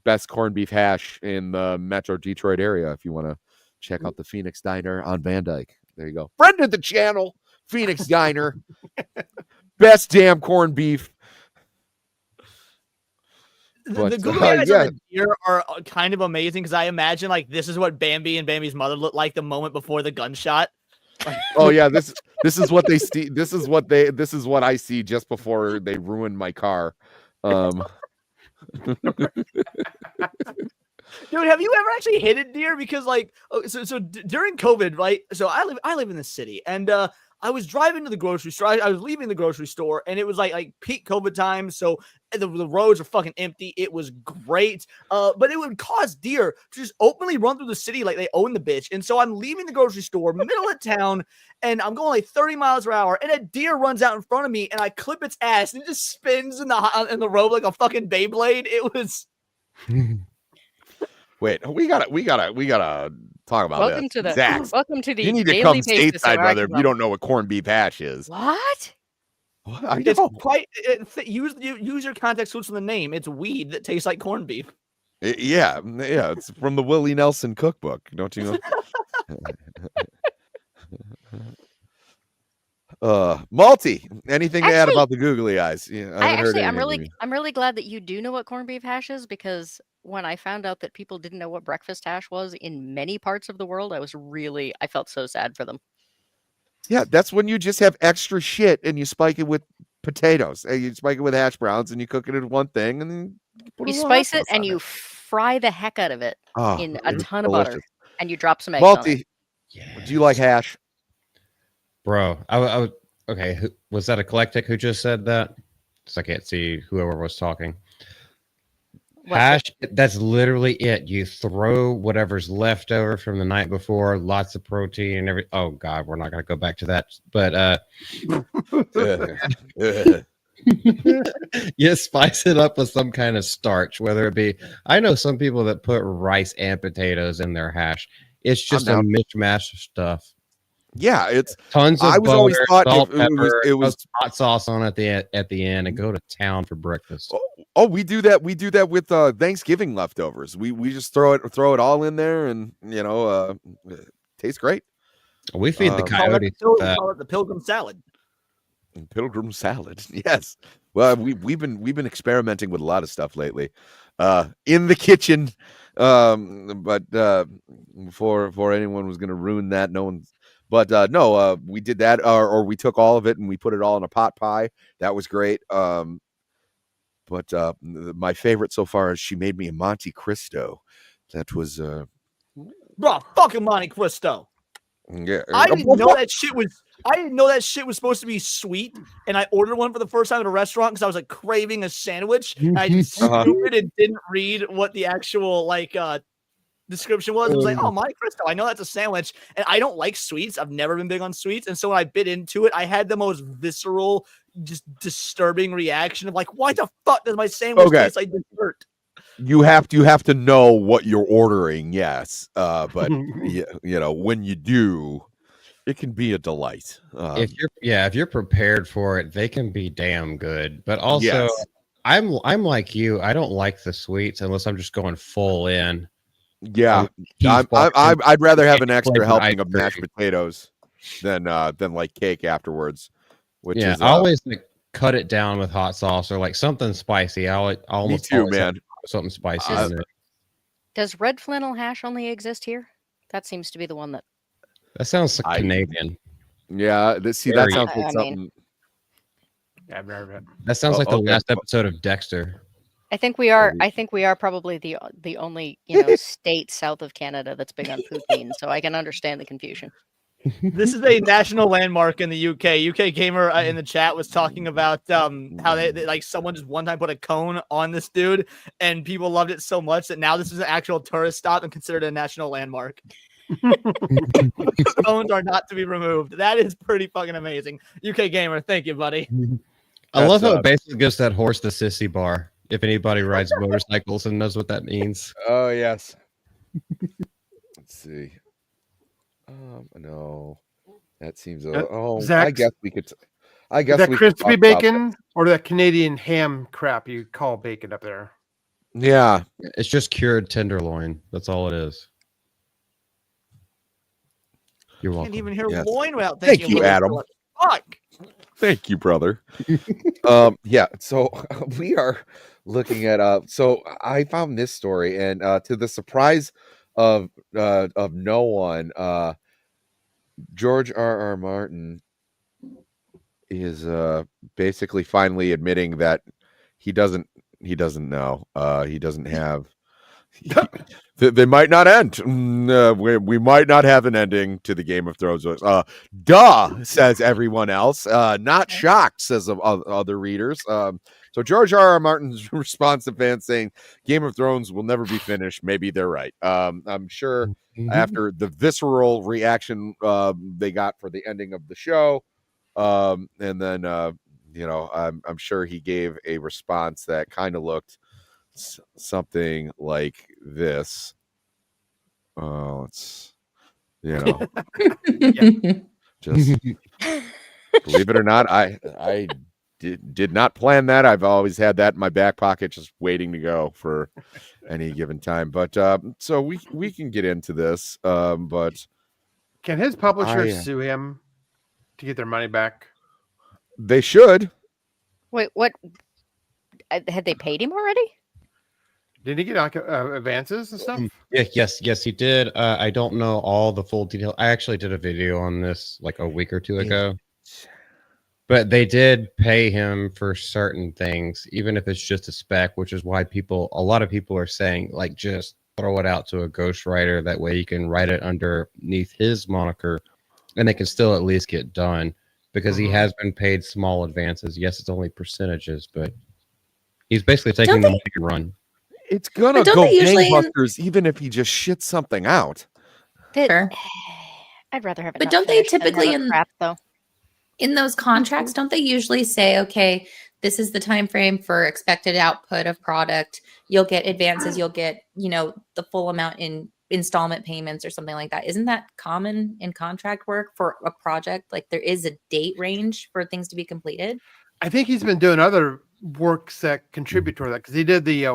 best corned beef hash in the Metro Detroit area. If you want to check out the Phoenix Diner on Van Dyke, there you go. Friend of the channel, Phoenix Diner. Best damn corned beef. The googly eyes on the deer are kind of amazing because I imagine like this is what Bambi and Bambi's mother looked like the moment before the gunshot. Oh yeah, this is what they see. This is what I see just before they ruin my car. Dude, have you ever actually hit a deer? Because like, so during COVID, right? So I live in the city, and I was driving to the grocery store. I was leaving the grocery store, and it was like peak COVID time. So the roads are fucking empty. It was great. But it would cause deer to just openly run through the city like they own the bitch. And so I'm leaving the grocery store, middle of town, and I'm going like 30 miles per hour, and a deer runs out in front of me, and I clip its ass, and it just spins in the road like a fucking Beyblade. It was. Wait, we gotta talk about welcome this. To the Zach, welcome to the. You need to come stateside, brother. If you don't know what corned beef hash is. What? It's quite. Use your context clues from the name. It's weed that tastes like corned beef. Yeah. It's from the Willie Nelson cookbook. Don't you know? Malty, anything to add about the googly eyes? Yeah, I'm really glad that you do know what corned beef hash is, because when I found out that people didn't know what breakfast hash was in many parts of the world, I felt so sad for them. Yeah, that's when you just have extra shit and you spike it with potatoes. And you spike it with hash browns and you cook it in one thing, and then you spice it and you fry the heck out of it in a ton of butter, and you drop some eggs Malty, on it. Yes. Do you like hash? Bro, I okay. Was that Eclectic who just said that? Because I can't see whoever was talking. Hash, that's literally it. You throw whatever's left over from the night before, lots of protein and everything. Oh God, we're not going to go back to that. But you spice it up with some kind of starch, whether it be, I know some people that put rice and potatoes in their hash. It's just a mishmash of stuff. Yeah, it's tons of butter, always thought salt, it was hot sauce on at the end, and go to town for breakfast. Oh, we do that. We do that with Thanksgiving leftovers. We just throw it all in there, and it tastes great. We feed the coyotes. Call it the pilgrim salad. Pilgrim salad, yes. Well, we've been experimenting with a lot of stuff lately, in the kitchen. But before anyone was going to ruin that, no one's. But no, we did that, or we took all of it and we put it all in a pot pie. That was great. But my favorite so far is she made me a Monte Cristo. That was fucking Monte Cristo. Yeah, I didn't know that shit was supposed to be sweet, and I ordered one for the first time at a restaurant because I was like craving a sandwich. And I just stupid and didn't read what the actual description was. It was like, oh, Monte Cristo. I know that's a sandwich, and I don't like sweets. I've never been big on sweets, and so when I bit into it, I had the most visceral, just disturbing reaction of like, why the fuck does my sandwich taste like dessert? You have to know what you're ordering, yes. But you know, when you do, it can be a delight. If you're prepared for it, they can be damn good. But also, I'm like you. I don't like the sweets unless I'm just going full in. Yeah, I'd rather have an extra helping of mashed potatoes than like cake afterwards. Which is, I always like cut it down with hot sauce or like something spicy. I'll almost me too, man. Something spicy. Does red flannel hash only exist here? That seems to be the one that. That sounds like Canadian. Yeah, that sounds like something. Yeah, that sounds like the last episode of Dexter. I think we are probably the only state south of Canada that's big on poutine, so I can understand the confusion. This is a national landmark in the UK. UK Gamer in the chat was talking about how they like someone just one time put a cone on this dude, and people loved it so much that now this is an actual tourist stop and considered a national landmark. Cones are not to be removed. That is pretty fucking amazing. UK Gamer, thank you, buddy. I love how it basically gives that horse the sissy bar. If anybody rides motorcycles and knows what that means. Oh yes. Let's see. No, that seems. Zach, I guess we could. I guess that crispy bacon or that Canadian ham crap you call bacon up there. Yeah, it's just cured tenderloin. That's all it is. You're welcome. Can't even hear loin without thank you, Adam. Fuck. Thank you, brother. Yeah. So we are looking at. So I found this story, and to the surprise of no one, George R.R. Martin is basically finally admitting that he doesn't know. He doesn't have. They might not end. We might not have an ending to the Game of Thrones. Duh, says everyone else. Not shocked, says other readers. So George R.R. Martin's response to fans saying Game of Thrones will never be finished. Maybe they're right. I'm sure after the visceral reaction they got for the ending of the show, and then I'm sure he gave a response that kind of looked something like this. It's just believe it or not, I did not plan that. I've always had that in my back pocket, just waiting to go for any given time. But so we can get into this. But can his publisher sue him to get their money back? They should. Wait, what? Had they paid him already? Did he get advances and stuff? Yes, he did. I don't know all the full detail. I actually did a video on this like a week or two ago. But they did pay him for certain things, even if it's just a spec, which is why a lot of people are saying, like, just throw it out to a ghostwriter. That way you can write it underneath his moniker and they can still at least get done because he has been paid small advances. Yes, it's only percentages, but he's basically taking the money to run. It's gonna go gangbusters even if he just shits something out. I'd rather have it. But don't they typically in those contracts, don't they usually say, okay, this is the time frame for expected output of product. You'll get advances, you'll get, the full amount in installment payments or something like that. Isn't that common in contract work for a project? Like there is a date range for things to be completed. I think he's been doing other works that contribute to that because he did the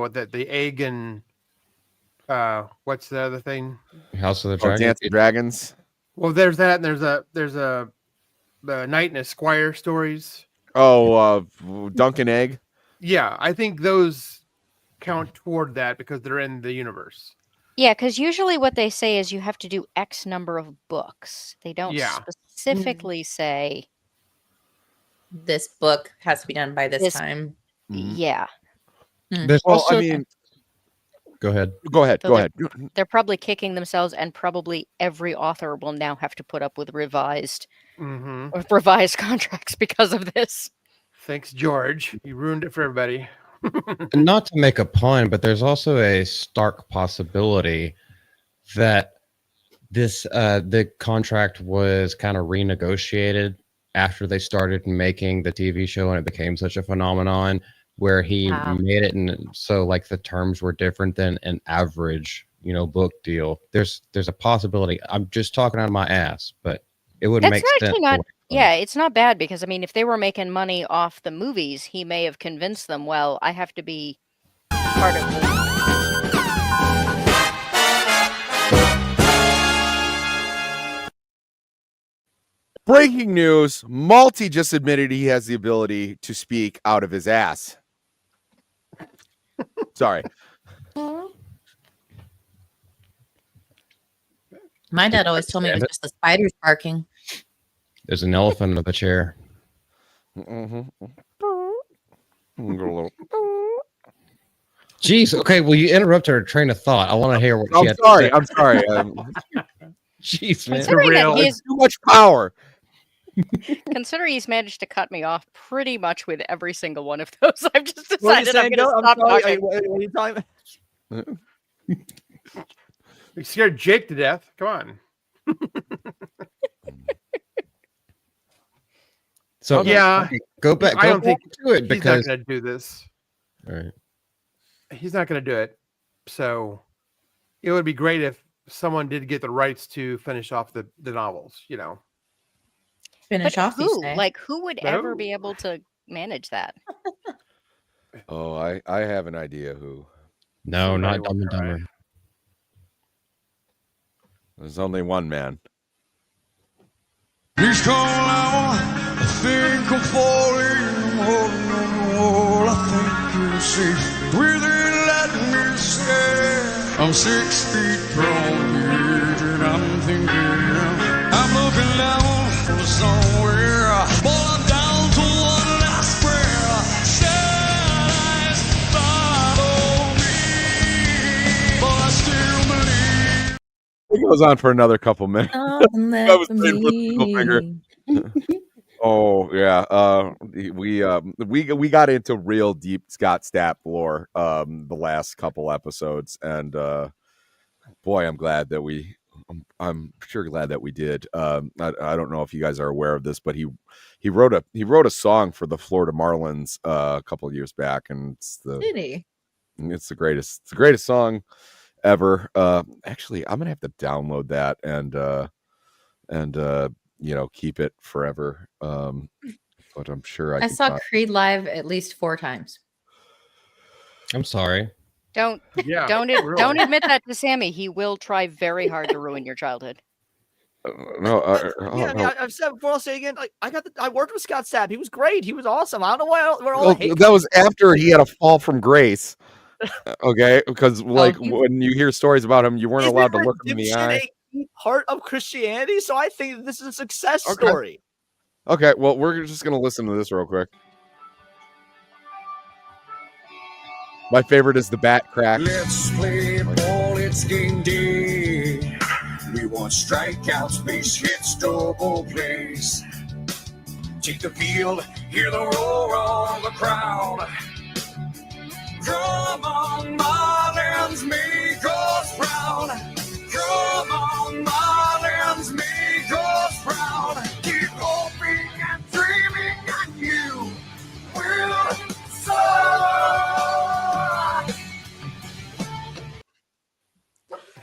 egg and what's the other thing? House of the Dragons. Dance of Dragons. Well, there's that, and there's a the Knight and Esquire stories. Duncan Egg. Yeah, I think those count toward that because they're in the universe. Yeah, because usually what they say is you have to do X number of books. They don't specifically say this book has to be done by this time. Yeah. There's also, Go ahead. They're probably kicking themselves, and probably every author will now have to put up with revised contracts because of this. Thanks, George. You ruined it for everybody. And not to make a pun, but there's also a stark possibility that this the contract was kind of renegotiated after they started making the TV show and it became such a phenomenon where he made it, and so like the terms were different than an average, book deal. There's a possibility. I'm just talking out of my ass, but it would make sense. Yeah, it's not bad because I mean, if they were making money off the movies, he may have convinced them. Well, I have to be part of the. Breaking news, MALTY just admitted he has the ability to speak out of his ass. Sorry. My dad always told me it was just the spiders barking. There's an elephant in the chair. Jeez, okay, well, you interrupted her train of thought. I want to hear what she had to say. I'm sorry. Jeez, man. It's too much power. Considering he's managed to cut me off pretty much with every single one of those, I've just decided I'm going to stop talking. What are you talking about? You scared Jake to death. Come on. So yeah, go back. I don't think to it because he's not going to do this. All right. He's not going to do it. So it would be great if someone did get the rights to finish off the novels. Finish off. Who? Like who would ever be able to manage that? Oh, I have an idea who. No, not Dumb and Dumber. There's only one man. Please call out. I think I'm falling. I'm holding on the wall. I think you're safe. Breathing, let me stay. I'm 6 feet from the edge, and I'm thinking I'm looking down for somewhere. But I'm down to one last prayer. Sad eyes follow me, but I still believe. It goes on for another couple minutes. That was finger. Oh yeah, we got into real deep Scott Stapp lore the last couple episodes, and boy, I'm glad that I'm sure glad that we did. I don't know if you guys are aware of this, but he wrote a song for the Florida Marlins a couple of years back, and it's the greatest song ever. Actually, I'm gonna have to download that and keep it forever. But I'm sure I saw Creed live at least 4 times. I'm sorry. Don't admit that to Sammy. He will try very hard to ruin your childhood. I've said before. I'll say again. Like I worked with Scott Stapp. He was great. He was awesome. I don't know why we're all. That was after he had a fall from grace. Okay, because when you hear stories about him, you weren't allowed to look him in the eye. Part of Christianity, so I think this is a success story. Okay, well, we're just gonna listen to this real quick. My favorite is the bat crack. Let's play ball, it's game day. We want strikeouts, base hits, double plays. Take the field, hear the roar of the crowd. Come on, Marlins, make us proud. Come on, Marlins, make us proud. Keep hoping and dreaming, and you will soar.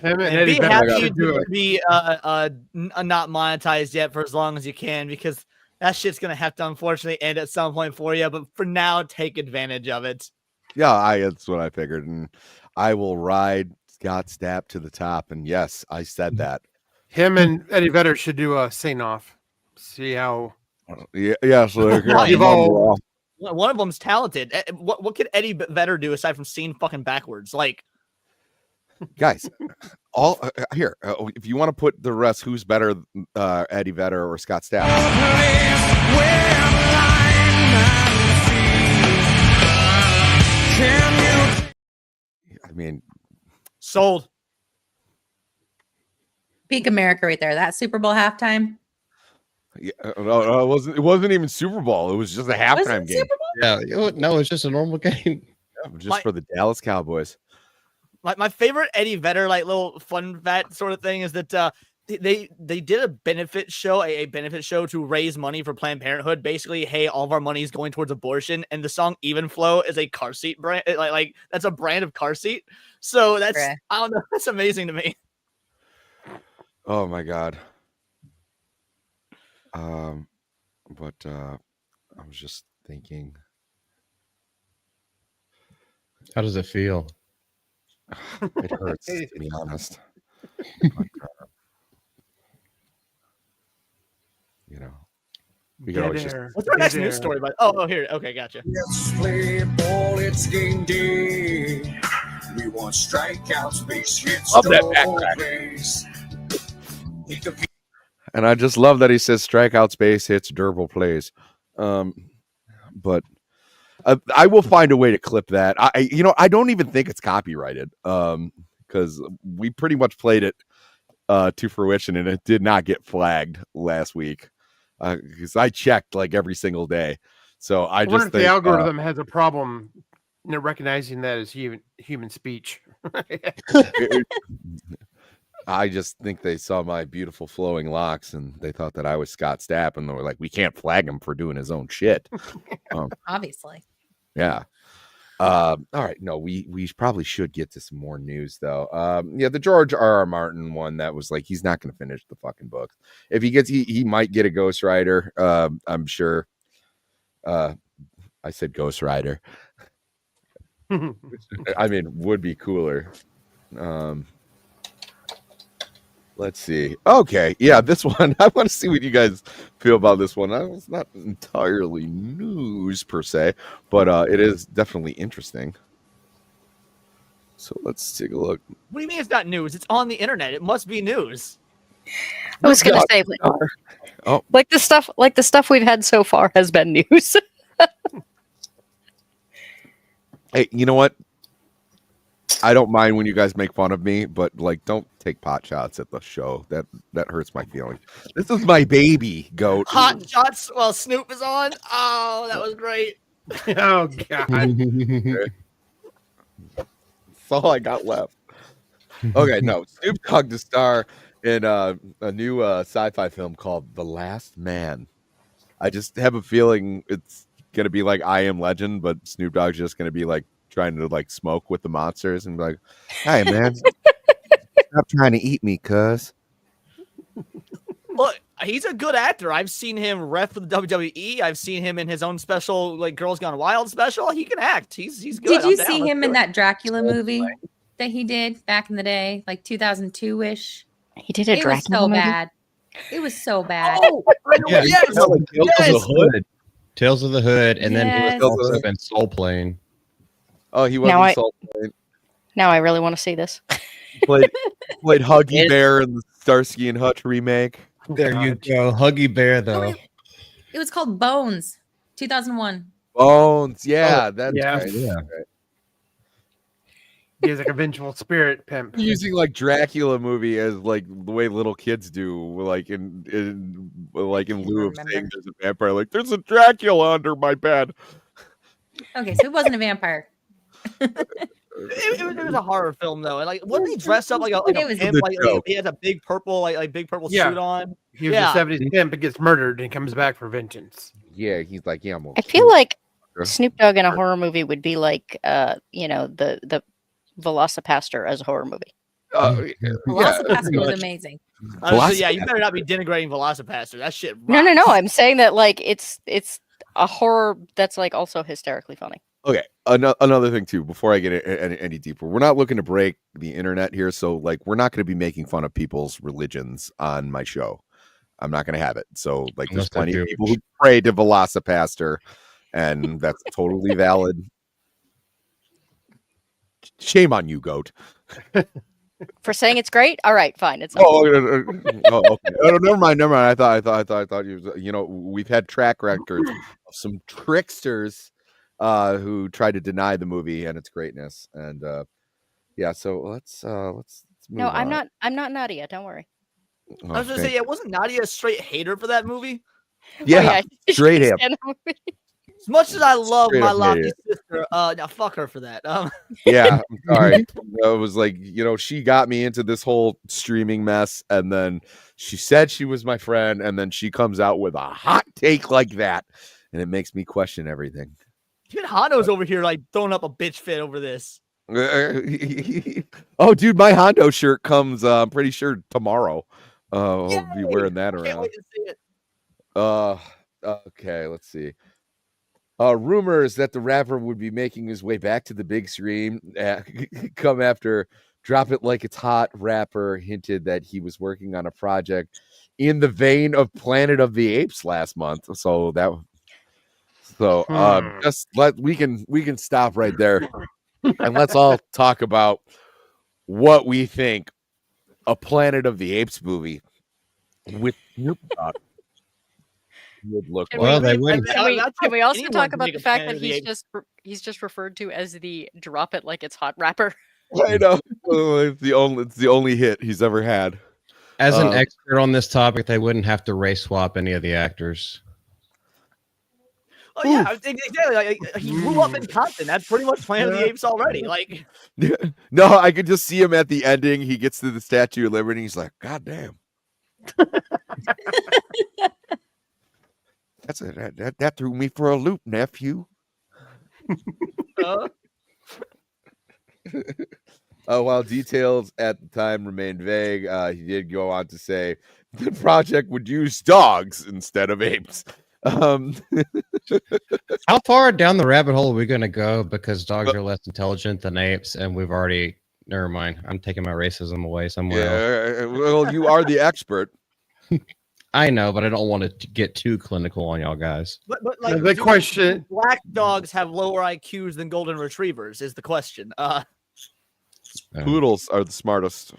Be happy to be not monetized yet for as long as you can, because that shit's gonna have to unfortunately end at some point for you. But for now, take advantage of it. Yeah, that's what I figured, and I will ride Scott Stapp to the top. And yes, I said that. Him and Eddie Vedder should do a sing-off. See how. Yeah. So one of them's talented. What could Eddie Vedder do aside from singing fucking backwards? Like, guys, all here. If you want to put the rest, who's better, Eddie Vedder or Scott Stapp? I mean, sold. Peak America right there. That Super Bowl halftime. Yeah, no, it wasn't even Super Bowl. It was just a halftime game. Yeah, no, it's just a normal game. For the Dallas Cowboys. my favorite Eddie Vedder like little fun fact sort of thing is that they did a benefit show, a benefit show to raise money for Planned Parenthood. Basically, hey, all of our money is going towards abortion, and the song "Even Flow" is a car seat brand. Like that's a brand of car seat. So that's I don't know. That's amazing to me. Oh my god. But I was just thinking. How does it feel? It hurts, to be honest. But, you know, we can always just. What's our next news story? Oh, here. Okay, gotcha. Let's play ball. It's game day. We want strikeouts, base hits, Love that backtrack. And I just love that he says strikeouts, base hits, durable plays. But I will find a way to clip that. I don't even think it's copyrighted. Because we pretty much played it to fruition, and it did not get flagged last week. Because I checked like every single day. So I wonder just if think the algorithm has a problem recognizing that as human speech. I just think they saw my beautiful flowing locks and they thought that I was Scott Stapp, and they were like, we can't flag him for doing his own shit. Obviously. Yeah. All right. No, we probably should get to some more news though. The George R.R. Martin one, that was like, he's not going to finish the fucking book. If he gets, he might get a ghostwriter. I'm sure. I said ghostwriter. I mean, would be cooler. Let's see. Okay. Yeah, this one. I want to see what you guys feel about this one. It's not entirely news per se, but it is definitely interesting. So let's take a look. What do you mean it's not news? It's on the internet. It must be news. I was going to say, like the stuff we've had so far has been news. Hey, you know what? I don't mind when you guys make fun of me, but like, don't take pot shots at the show. That hurts my feelings. This is my baby, Goat. Hot shots while Snoop is on. Oh, that was great. Oh god. That's all I got left. Okay, no. Snoop Dogg to star in a new sci-fi film called The Last Man. I just have a feeling it's gonna be like I Am Legend, but Snoop Dogg's just gonna be like trying to like smoke with the monsters and be like, "Hey man, stop trying to eat me, cuz." Look, he's a good actor. I've seen him ref for the WWE. I've seen him in his own special, like Girls Gone Wild special. He can act. He's good. Did you see him in that Dracula movie that he did back in the day, like 2002-ish? He did a Dracula was so movie? bad. It was so bad. Oh, Yeah, yes, Tales of yes. the Hood. Tales of the Hood, and then he Yes. was also in Soul Plane. Oh, he was Now in Salt Lake. Now I really want to see this. Played Huggy Bear in the Starsky and Hutch remake. There you go, Huggy Bear though. It was called Bones, 2001. Bones, yeah, that's right. Yeah. He's like a vengeful spirit pimp. Using like Dracula movie as like the way little kids do, like in lieu of saying there's a vampire, like there's a Dracula under my bed. Okay, so it wasn't a vampire. It was a horror film though. And like, wasn't he dressed up like a It was pimp? a Like, joke. he has a big purple big purple Yeah. suit on. He was Yeah. a 70s pimp and gets murdered and comes back for vengeance. Yeah, he's like, yeah, I'm I feel like Snoop Dogg in a horror movie would be like, the Velocipaster as a horror movie. Velocipaster was amazing. Yeah, you better not be denigrating Velocipaster. That shit rocks. No. I'm saying that like it's a horror that's like also hysterically funny. Okay, another thing too, before I get any deeper, we're not looking to break the internet here, so like we're not going to be making fun of people's religions on my show. I'm not going to have it. So like, there's plenty of people who pray to Velocipaster, and that's totally valid. Shame on you, Goat. For saying it's great. All right, fine. It's okay. Oh, never mind. I thought you know, we've had track records of some tricksters who tried to deny the movie and its greatness, and yeah. So let's move No, I'm on. not Nadia. Don't worry. I was gonna say, yeah, wasn't Nadia a straight hater for that movie? Yeah, Oh, straight she's up. in the movie. As much as I love Straight my up Lottie hated sister, now fuck her for that. Yeah, I'm sorry. I was like, she got me into this whole streaming mess, and then she said she was my friend, and then she comes out with a hot take like that, and it makes me question everything. Even Hando's over here like throwing up a bitch fit over this. Oh, dude, my Hondo shirt comes. I'm pretty sure tomorrow. I'll be wearing that Can't around. wait to see it. Okay, let's see. Rumors that the rapper would be making his way back to the big screen come after Drop It Like It's Hot rapper hinted that he was working on a project in the vein of Planet of the Apes last month. We can stop right there and let's all talk about what we think a Planet of the Apes movie with Snoop Dogg would look like. Can we also talk about the fact that he's just referred to as the Drop It Like It's Hot rapper? I know. It's the only hit he's ever had. As an expert on this topic, they wouldn't have to race swap any of the actors. Oh yeah, exactly. Like, he grew up in Compton. That's pretty much Planet of the Apes already. Like, no, I could just see him at the ending. He gets to the Statue of Liberty. He's like, God damn. That threw me for a loop, nephew. While details at the time remained vague, he did go on to say the project would use dogs instead of apes. How far down the rabbit hole are we going to go? Because dogs are less intelligent than apes, and we've already. Never mind. I'm taking my racism away somewhere else. Well, you are the expert. I know, but I don't want to get too clinical on y'all guys. But like the question: black dogs have lower IQs than golden retrievers? Is the question? Poodles are the smartest.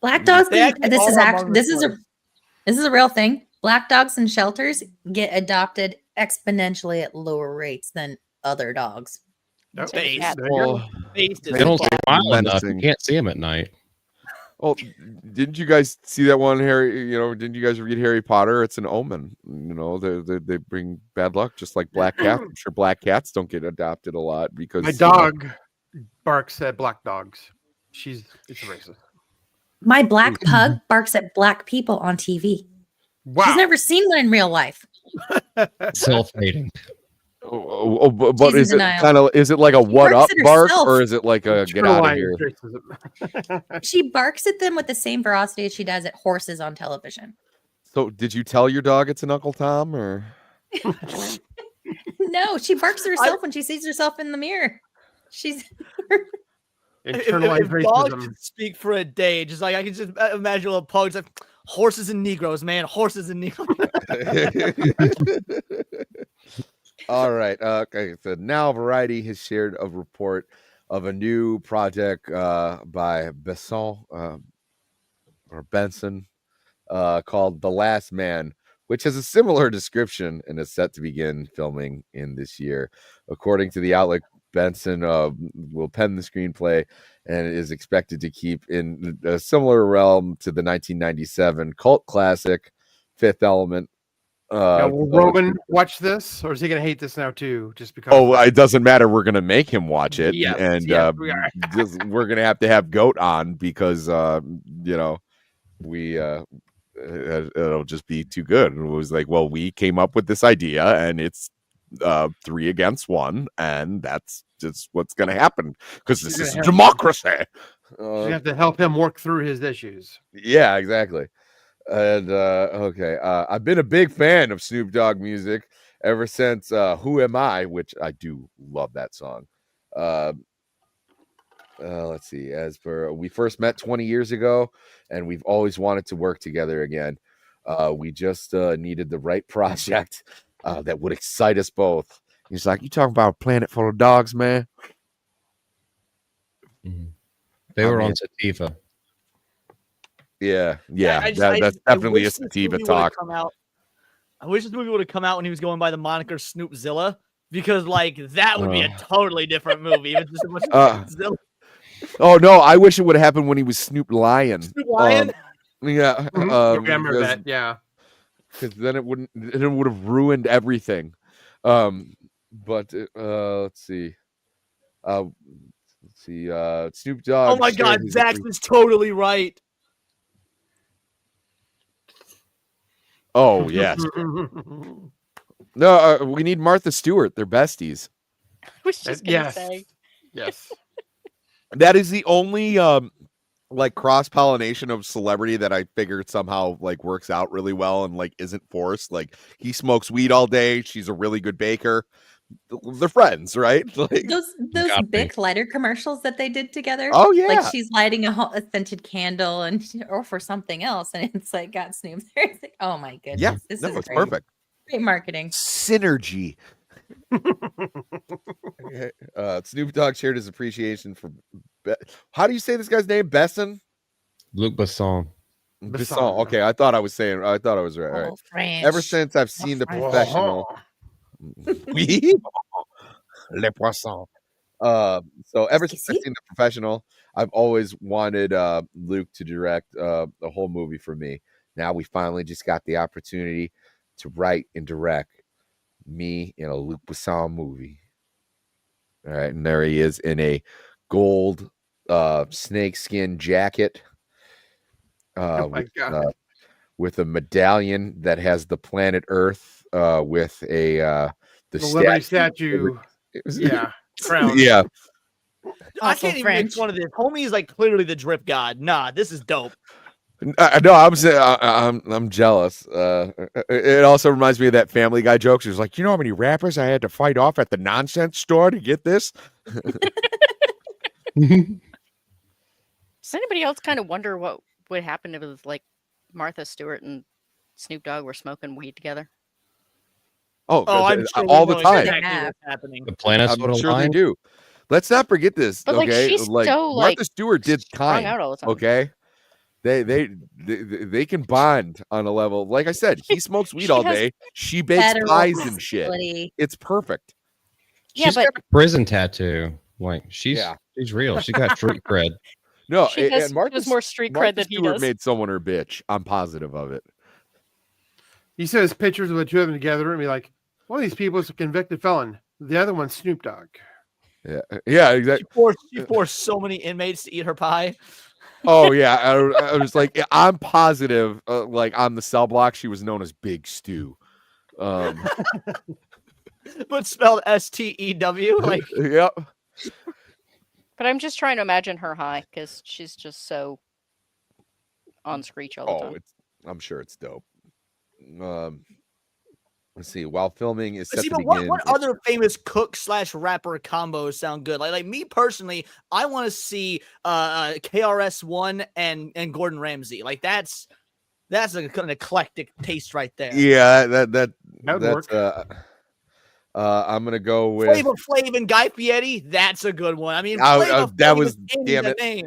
Black dogs. This is a real thing. Black dogs in shelters get adopted exponentially at lower rates than other dogs. They don't smile enough. You can't see them at night. Oh, didn't you guys see that one, Harry? Didn't you guys read Harry Potter? It's an omen. They bring bad luck, just like black cats. I'm sure black cats don't get adopted a lot because my dog barks at black dogs. It's racist. My black pug barks at black people on TV. Wow. She's never seen one in real life. Self-hating. But is it like a what up bark, or is it like a get out of here? She barks at them with the same ferocity as she does at horses on television. So did you tell your dog it's an Uncle Tom, or? No, she barks at herself when she sees herself in the mirror. She's if dogs could speak for a day, just like I can just imagine a pug like horses and Negroes, man, horses and Negroes. All right. Okay. So now Variety has shared a report of a new project by Benson called The Last Man, which has a similar description and is set to begin filming in this year. According to the outlet, Benson will pen the screenplay and is expected to keep in a similar realm to the 1997 cult classic Fifth Element. Will Roman watch this, or is he going to hate this now too? Just because? Oh, it doesn't matter. We're going to make him watch it, we're going to have Goat on because it'll just be too good. And it was like, well, we came up with this idea, and it's 3 against 1, and that's just what's going to happen because this is democracy. You have to help him work through his issues. Yeah, exactly. And I've been a big fan of Snoop Dogg music ever since Who Am I, which I do love that song. Let's see. As per we first met 20 years ago, and we've always wanted to work together again. We just needed the right project that would excite us both. He's like, you talking about a planet full of dogs, man? They were on Sativa. Yeah, that's definitely a Sativa talk. I wish this movie would have come out when he was going by the moniker Snoopzilla, because that would be a totally different movie. It was just a bunch of Zilla. Oh no, I wish it would have happened when he was Snoop Lion. Snoop Lion? Yeah. I remember that. Yeah. Because then it would have ruined everything. But let's see. Snoop Dogg. Oh my God, Zax is totally right. Oh yes. No, we need Martha Stewart. They're besties. I was just gonna say. Yes. That is the only like cross-pollination of celebrity that I figured somehow like works out really well and like isn't forced. Like he smokes weed all day. She's a really good baker. They're friends, right? Like those Bic lighter commercials that they did together. Oh yeah, like she's lighting a scented candle and or for something else, and it's like got Snoop there. It's like, oh my goodness, yeah, this no, is it's great. perfect. Great marketing Synergy. Snoop Dogg shared his appreciation for. How do you say this guy's name? Besson. Luc Besson. Besson. Okay, I thought I was saying. I thought I was right. All right. Ever since I've seen The Professional. Oui. Le poisson. So ever since I've seen The Professional, I've always wanted Luke to direct the whole movie for me. Now we finally just got the opportunity to write and direct me in a Luc Besson movie. All right, and there he is in a gold snakeskin jacket. Oh my God. With a medallion that has the planet Earth with a the Liberty statue. Yeah, crown. Yeah. I can't even make fun of this. Homie is like clearly the drip god. Nah, this is dope. No, I'm jealous. It also reminds me of that Family Guy joke. It's like, you know how many rappers I had to fight off at the nonsense store to get this? Does anybody else kind of wonder what would happen if it was like Martha Stewart and Snoop Dogg were smoking weed together? Oh, I'm sure all the time. Exactly what's happening. The planets I'm sure they do. Let's not forget this. But like, okay, she's so Martha like Stewart did kind. out all the time. Okay, they can bond on a level. Like I said, he smokes weed all day. She bakes pies and shit. It's perfect. Yeah, she's but got a prison tattoo. Like she's real. She got street cred. No, she has more street cred than he Stewart does. made someone her bitch. I'm positive of it. He says pictures of the two of them together and be like, one of these people is a convicted felon. The other one's Snoop Dogg. Yeah, exactly. She forced so many inmates to eat her pie. Oh yeah, I was like, I'm positive. Like on the cell block, she was known as Big Stew. But spelled STEW. Like, yep. But I'm just trying to imagine her high because she's just so on screech all the time. I'm sure it's dope. Let's see. While filming is set to but begin. what other famous cook / rapper combos sound good? Like me personally, I want to see KRS-One and Gordon Ramsay. Like that's an eclectic taste right there. Yeah, that's work. I'm gonna go with Flavor Flav and Guy Fieri. That's a good one. I mean, that was in damn the it. name.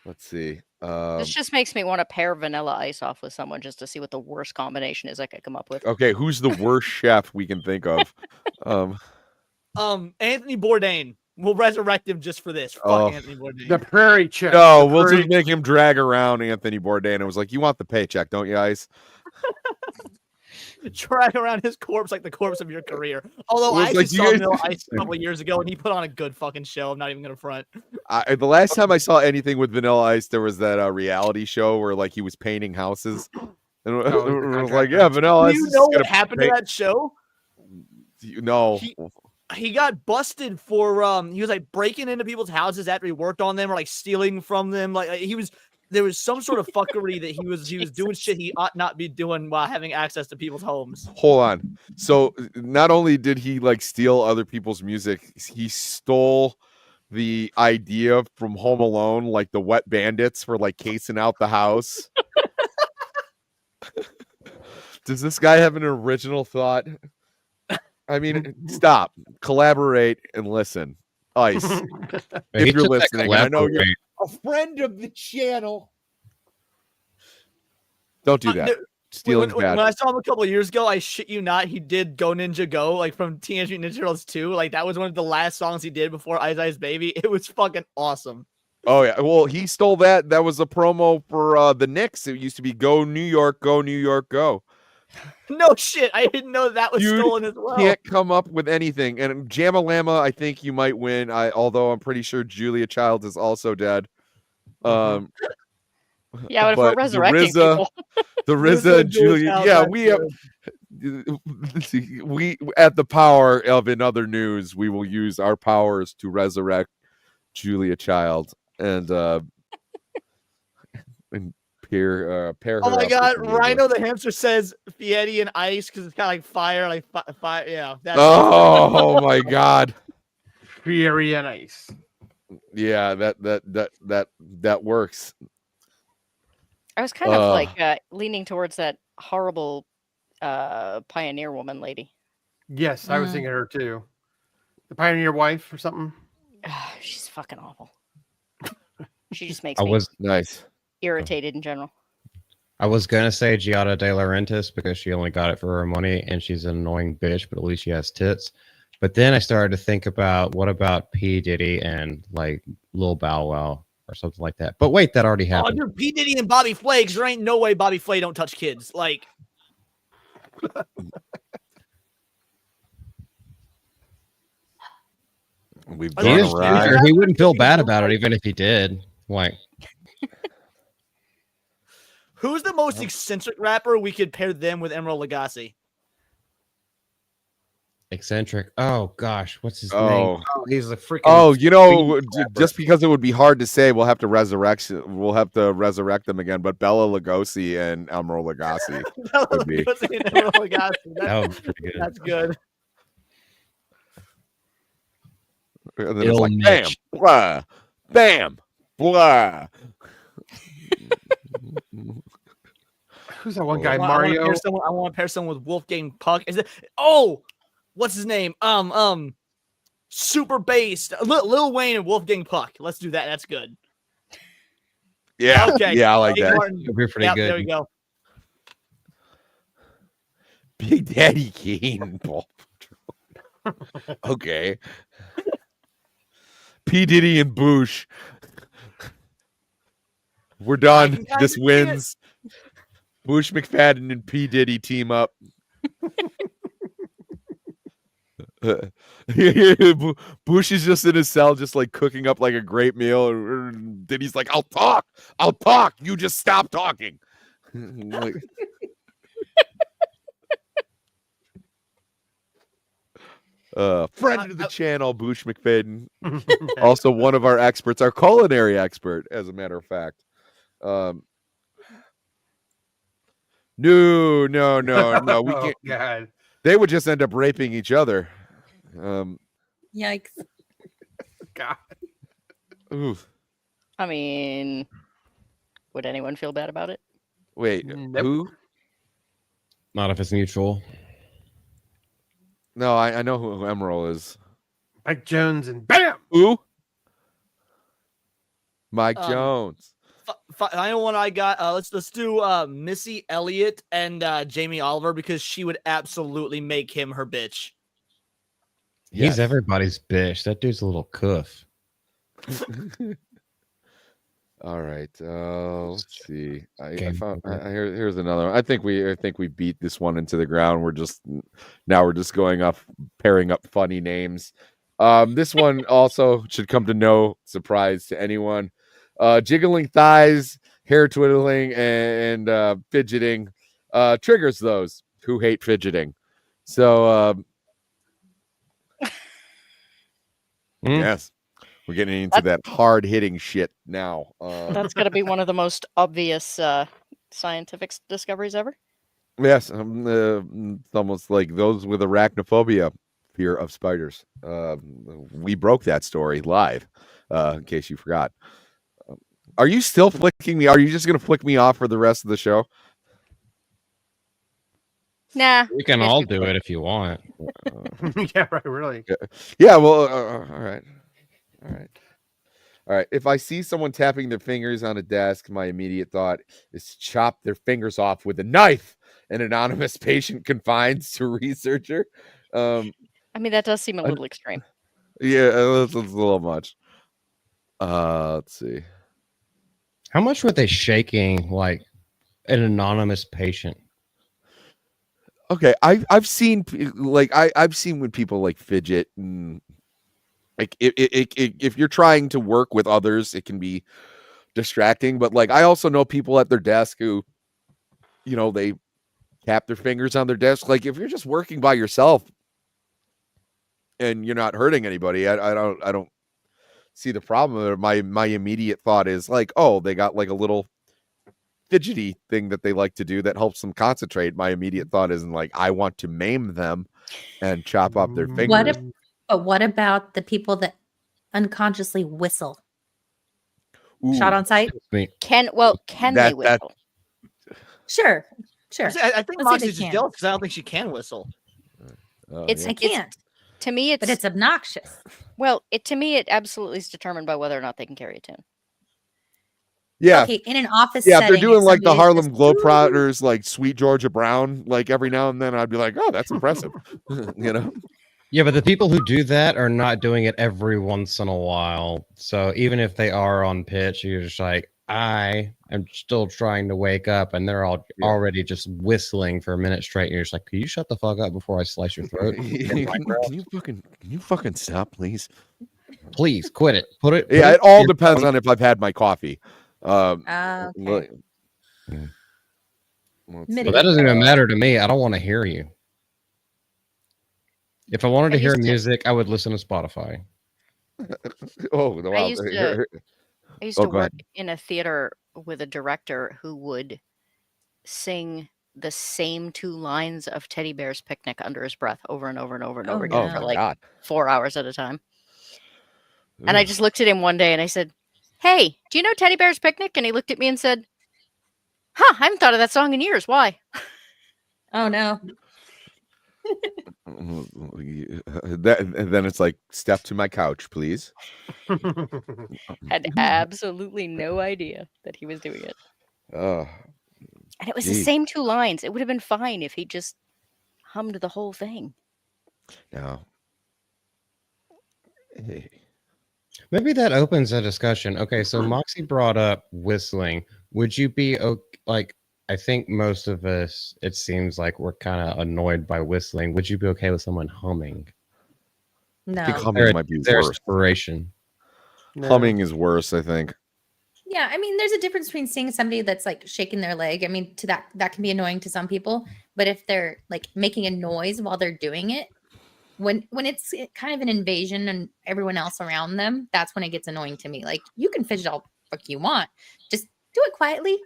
Let's see. This just makes me want to pair Vanilla Ice off with someone just to see what the worst combination is I could come up with. Okay, who's the worst chef we can think of? Anthony Bourdain. We'll resurrect him just for this. Fuck Anthony Bourdain. The Prairie Chef. No, we'll just make him drag around Anthony Bourdain. It was like, you want the paycheck, don't you, Ice? Drag around his corpse like the corpse of your career. Although I actually saw Vanilla Ice a couple of years ago, and he put on a good fucking show. I'm not even gonna front. The last time I saw anything with Vanilla Ice, there was that reality show where like he was painting houses, and it was like, yeah, Vanilla Ice. Do you know what happened to that show? No. He got busted for he was like breaking into people's houses after he worked on them or like stealing from them. Like there was some sort of fuckery that he was doing shit he ought not be doing while having access to people's homes. Hold on. So not only did he like steal other people's music, he stole the idea from Home Alone, like the wet bandits for like casing out the house. Does this guy have an original thought? I mean, stop, collaborate, and listen. Ice, if you're listening, I know you're a friend of the channel. Don't do that. Stealing's bad. When I saw him a couple of years ago, I shit you not, he did Go Ninja Go, like from Teenage Mutant Ninja Turtles 2. Like that was one of the last songs he did before Ice Ice Baby. It was fucking awesome. Oh yeah, well he stole that. That was a promo for the Knicks. It used to be Go New York, Go New York, Go. No shit. I didn't know that was stolen as well. Can't come up with anything. And Jamalama, I think you might win. Although I'm pretty sure Julia Childs is also dead. Yeah, but if we're resurrecting people, the RZA and Julia. Yeah, we at the power of in other news, we will use our powers to resurrect Julia Child and pair her. Oh my up god, with Rhino the hamster says Fieri and ice because it's kind of like fire, fire. Yeah. Oh my god. Fieri and ice. Yeah, that works. I was kind of like leaning towards that horrible pioneer woman lady. Yes, I was thinking her too. The pioneer wife or something. She's fucking awful. She just makes me irritated in general. I was gonna say Giada De Laurentiis because she only got it for her money and she's an annoying bitch, but at least she has tits. But then I started to think about what about P. Diddy and like Lil Bow Wow or something like that. But wait, that already happened. Oh, dude, P. Diddy and Bobby Flay, because there ain't no way Bobby Flay don't touch kids. Like, we've gone around. He wouldn't feel bad about it even if he did. Like, who's the most eccentric rapper we could pair them with Emerald Lagasse? eccentric. Oh gosh, what's his name? Oh, he's a freaking. Oh, you know, just because it would be hard to say, we'll have to resurrect them again. But Bella Lugosi and Emerald Lagasse would be. That would be pretty good. That's good. And then it's like bam, blah, bam, blah. Who's that one guy? Mario. I want to pair someone with Wolfgang Puck. Is it? Oh, what's his name? Super based Lil Wayne and Wolfgang Puck. Let's do that. That's good. Yeah. Okay. Yeah, I like that. It'll be pretty good. There we go. Big Daddy Kane. Okay. P. Diddy and Bush. We're done. This wins. Bush, McFadden, and P. Diddy team up. Bush is just in his cell, just like cooking up like a great meal. And Diddy's like, I'll talk. You just stop talking. Like, friend of the channel, Bush McFadden. Also one of our experts, our culinary expert, as a matter of fact. No. We can't. God. They would just end up raping each other. Yikes. God. Oof. I mean, would anyone feel bad about it? Wait, who? Not if it's mutual. No, I know who Emerald is. Mike Jones and bam. Who? Mike Jones. I know what I got. Let's do Missy Elliott and Jamie Oliver because she would absolutely make him her bitch. He's everybody's bitch. That dude's a little cuff. All right. Let's see. I found. Here's another one. I think we beat this one into the ground. We're just going off pairing up funny names. This one also should come to no surprise to anyone. Jiggling thighs, hair twiddling, and fidgeting triggers those who hate fidgeting. So yes, we're getting into that hard hitting shit now. That's got to be one of the most obvious scientific discoveries ever. Yes, it's almost like those with arachnophobia, fear of spiders. We broke that story live, in case you forgot. Are you still flicking me? Are you just going to flick me off for the rest of the show? Nah. We can all do it if you want. Yeah, right, really. Yeah, well, all right. If I see someone tapping their fingers on a desk, my immediate thought is to chop their fingers off with a knife. An anonymous patient confides to researcher. I mean, that does seem a little extreme. Yeah, it's a little much. Let's see. How much were they shaking like an anonymous patient? Okay, I've seen I've seen when people like fidget and like if you're trying to work with others, it can be distracting. But like I also know people at their desk who, they tap their fingers on their desk. Like if you're just working by yourself and you're not hurting anybody, I don't see the problem. My immediate thought is like, oh, they got like a little fidgety thing that they like to do that helps them concentrate. My immediate thought isn't like I want to maim them and chop off their fingers. What about the people that unconsciously whistle? Ooh. Shot on sight? Can they whistle? Sure. I think Moxie's just jealous because I don't think she can whistle. I can't. To me, but it's obnoxious. Well, to me, it absolutely is determined by whether or not they can carry a tune. Yeah. Okay, in an office yeah, setting. if they're doing like the Harlem Globetrotters, like Sweet Georgia Brown, like every now and then I'd be like, oh, that's impressive. Yeah, but the people who do that are not doing it every once in a while. So even if they are on pitch, you're just like, I am still trying to wake up, and they're all already just whistling for a minute straight. And you're just like, can you shut the fuck up before I slice your throat? Can you fucking stop, please? Please quit it. Put it. Yeah, it all depends on if I've had my coffee. Okay. Well, that doesn't even matter to me. I don't want to hear you. If I wanted to hear music, I would listen to Spotify. Oh, no! I used to work in a theater with a director who would sing the same 2 lines of Teddy Bear's Picnic under his breath over and over and over and over again for like 4 hours at a time. And I just looked at him one day and I said, hey, do you know Teddy Bear's Picnic? And he looked at me and said, I haven't thought of that song in years. Why? Oh, no. Then it's like, step to my couch, please. Had absolutely no idea that he was doing it. And it was the same 2 lines. It would have been fine if he just hummed the whole thing. No. Hey. Maybe that opens a discussion. Okay, so Moxie brought up whistling. Would you be like? I think most of us, it seems like we're kind of annoyed by whistling. Would you be okay with someone humming? No. I think humming might be worse. Inspiration. No. Humming is worse, I think. Yeah, I mean, there's a difference between seeing somebody that's like shaking their leg. I mean, that can be annoying to some people. But if they're like making a noise while they're doing it, when it's kind of an invasion and everyone else around them, that's when it gets annoying to me. Like, you can fidget all the fuck you want, just do it quietly,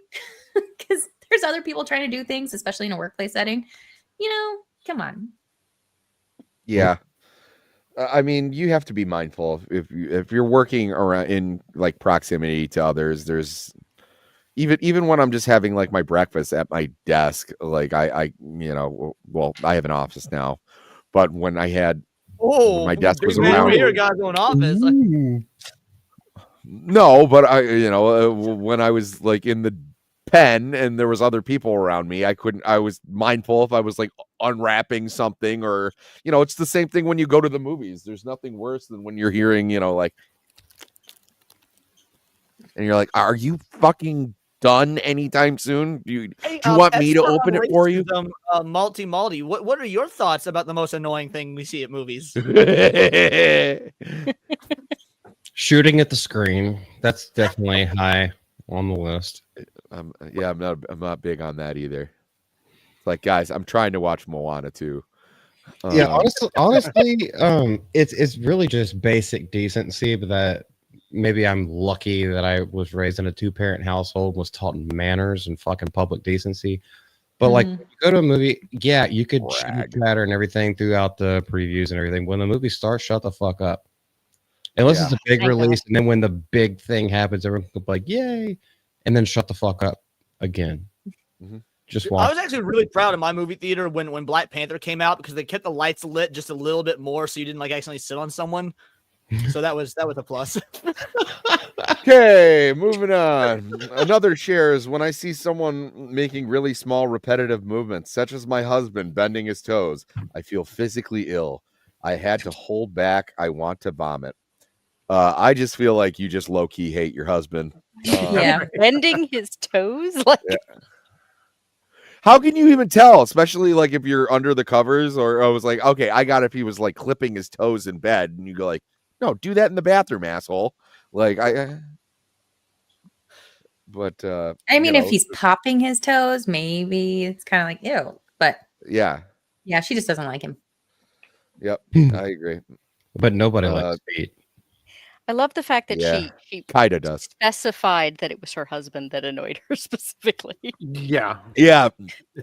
because there's other people trying to do things, especially in a workplace setting. Come on. Yeah. I mean, you have to be mindful if you're working around in like proximity to others. There's even when I'm just having like my breakfast at my desk, like I have an office now, but when I had my desk was around here, guys, an office. No, but when I was like in the pen and there was other people around me, I was mindful if I was like unwrapping something, or it's the same thing when you go to the movies. There's nothing worse than when you're hearing like, and you're like, are you fucking done anytime soon? Do you want me to open it for you? Malty, what are your thoughts about the most annoying thing we see at movies? Shooting at the screen. That's definitely high on the list. I'm not big on that either. Like, guys, I'm trying to watch Moana too. Yeah, honestly, it's really just basic decency, but that maybe I'm lucky that I was raised in a 2-parent household, was taught manners and fucking public decency. But like, when you go to a movie, yeah, you could chatter and everything throughout the previews and everything. When the movie starts, shut the fuck up. Unless it's a big release, and then when the big thing happens, everyone can be like, yay, and then shut the fuck up again. Just watch. I was actually really proud of my movie theater when Black Panther came out, because they kept the lights lit just a little bit more so you didn't like accidentally sit on someone. So that was a plus. Okay, moving on. Another share is when I see someone making really small repetitive movements, such as my husband bending his toes, I feel physically ill. I had to hold back. I want to vomit. I just feel like you just low-key hate your husband. Bending his toes? Like, How can you even tell, especially like if you're under the covers? Or I was like, okay, I got if he was like clipping his toes in bed, and you go like, no, do that in the bathroom, asshole. Like but I mean, if he's popping his toes, maybe it's kind of like ew. But yeah, she just doesn't like him. Yep, I agree. But nobody likes Pete. I love the fact that she kind of does specified that it was her husband that annoyed her specifically. Yeah.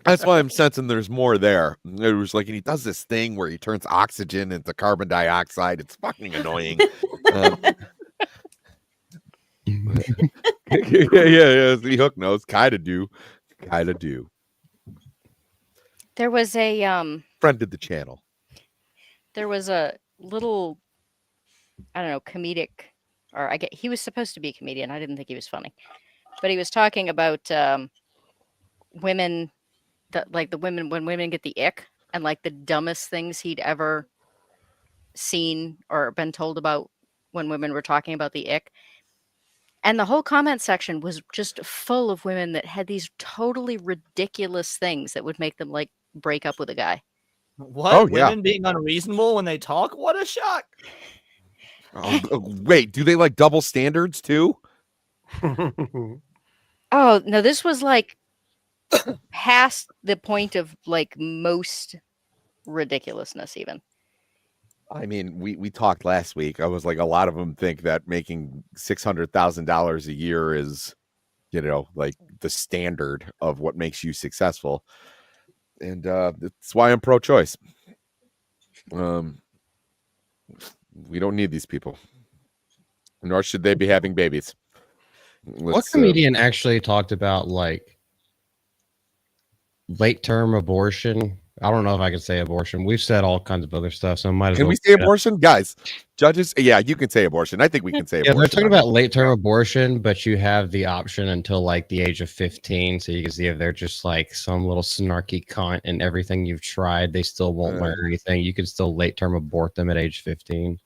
That's why I'm sensing there's more there. It was like, and he does this thing where he turns oxygen into carbon dioxide. It's fucking annoying. yeah. The hook nose kind of do. There was a friended the channel. There was a little, I don't know, comedic, or he was supposed to be a comedian. I didn't think he was funny, but he was talking about women, when women get the ick, and like the dumbest things he'd ever seen or been told about when women were talking about the ick. And the whole comment section was just full of women that had these totally ridiculous things that would make them like break up with a guy. What? Women being unreasonable when they talk? What a shock. Wait, do they like double standards too? Oh, no, this was like past the point of like most ridiculousness even. I mean, we talked last week. I was like, a lot of them think that making $600,000 a year is, like the standard of what makes you successful. And that's why I'm pro-choice. We don't need these people, nor should they be having babies. What comedian actually talked about like late-term abortion? I don't know if I can say abortion. We've said all kinds of other stuff, so might as well. Can we say abortion, guys? Judges, yeah, you can say abortion. I think we can say abortion. Yeah, they're talking about late-term abortion, but you have the option until like the age of 15, so you can see if they're just like some little snarky cunt and everything you've tried, they still won't learn anything. You can still late-term abort them at age 15.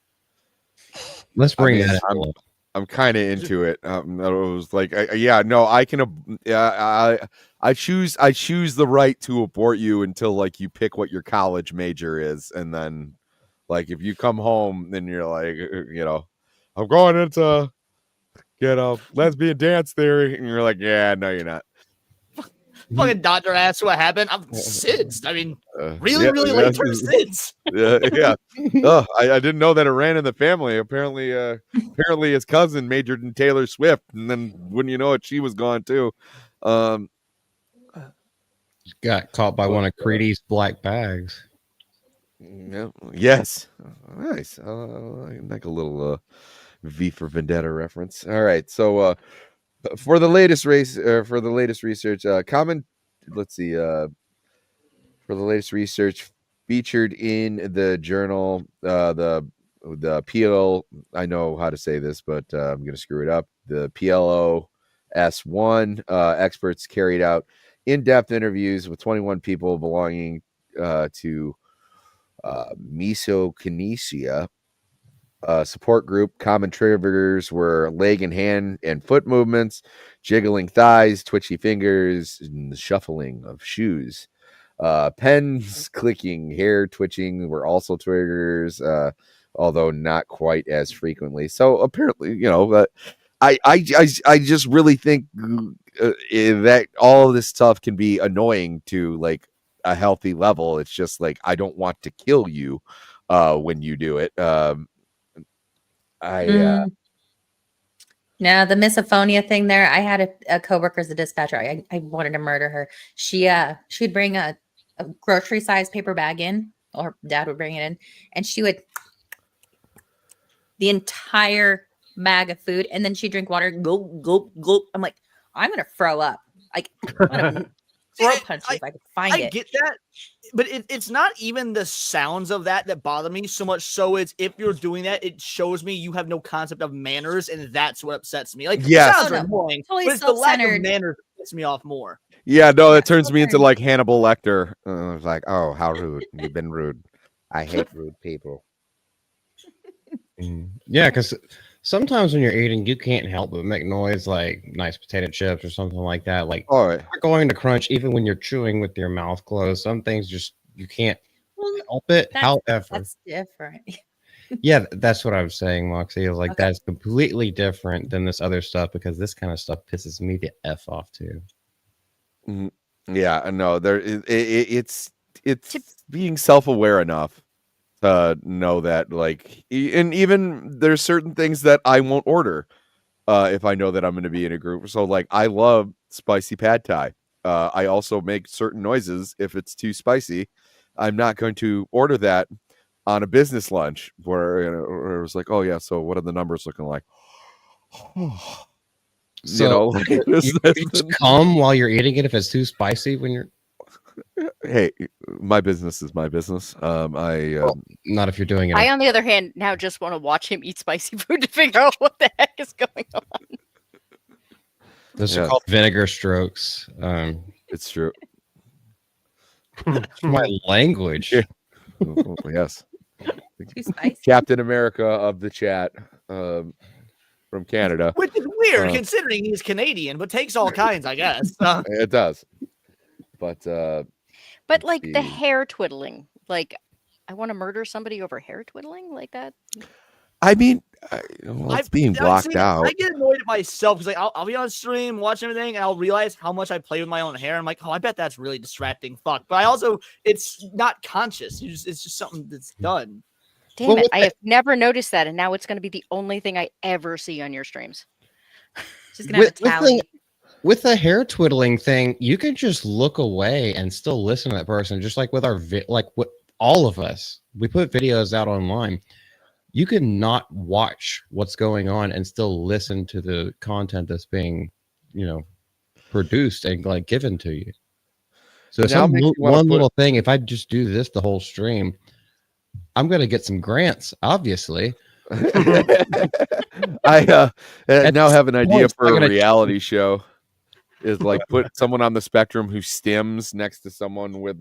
Let's bring that up. I'm kind of into it. It was like, I can. I choose the right to abort you until like you pick what your college major is, and then like if you come home, then you're like, I'm going into lesbian dance theory, and you're like, yeah, no, you're not. Fucking doctor asked what happened. I'm SIDS. I mean, really late term SIDS. Yeah. Oh, I didn't know that it ran in the family. Apparently his cousin majored in Taylor Swift, and then wouldn't you know it, she was gone too. Got caught by one of Creedy's black bags. Yeah. Yes. Nice. Like a little V for Vendetta reference. All right. So for the latest research, for the latest research featured in the journal, the PL, I know how to say this, but I'm going to screw it up. The PLOS1 experts carried out in-depth interviews with 21 people belonging to mesokinesia support group. Common triggers were leg and hand and foot movements, jiggling thighs, twitchy fingers, and the shuffling of shoes. Pens clicking, hair twitching were also triggers, although not quite as frequently. So apparently, I just really think that all of this stuff can be annoying to like a healthy level. It's just like, I don't want to kill you when you do it. No, the misophonia thing there. I had a coworker as a dispatcher. I wanted to murder her. She'd bring a grocery size paper bag in, or dad would bring it in, and she would the entire bag of food, and then she'd drink water, gulp, gulp, gulp. I'm like, I'm gonna throw up. Like, I'm gonna throat punch you if I could find it. I get that, but it's not even the sounds of that bother me so much. So it's if you're doing that, it shows me you have no concept of manners, and that's what upsets me. Like, yes. Sounds are annoying, totally but it's the lack of manners that pisses me off more. Yeah, no, it turns me into like Hannibal Lecter. It's like, oh, how rude! You've been rude. I hate rude people. Yeah, because sometimes when you're eating, you can't help but make noise, like nice potato chips or something like that. Like, all right, you're going to crunch even when you're chewing with your mouth closed. Some things just you can't help it. However, that's different. yeah, that's what I was saying, Moxie. Is like Okay. that's completely different than this other stuff because this kind of stuff pisses me the f off too. Yeah, no, it's being self-aware enough to know that, like, and even there's certain things that I won't order if I know that I'm going to be in a group. So, like, I love spicy pad thai. I also make certain noises if it's too spicy. I'm not going to order that on a business lunch where it was like, oh yeah, so what are the numbers looking like? So you just come while you're eating it if it's too spicy when you're. Hey, my business is my business. Not if you're doing it. I, on the other hand, now just want to watch him eat spicy food to figure out what the heck is going on. Those are called vinegar strokes. It's true. My language. Yeah. Yes. Captain America of the chat from Canada. Which is weird considering he's Canadian, but takes all kinds, I guess. It does. But like the hair twiddling, like I want to murder somebody over hair twiddling like that. I mean, it's being blocked out. I get annoyed at myself because I'll be on stream, watch everything, and I'll realize how much I play with my own hair. I'm like, oh, I bet that's really distracting. Fuck. But I also, it's not conscious. It's just something that's done. Damn it. I have never noticed that. And now it's going to be the only thing I ever see on your streams. She's going to have a tally. With the hair twiddling thing, you can just look away and still listen to that person. Just like with our, with all of us, we put videos out online. You can not watch what's going on and still listen to the content that's being, produced and like given to you. So one little thing, if I just do this the whole stream, I'm going to get some grants, obviously. I now have an idea for a reality show. Is like put someone on the spectrum who stims next to someone with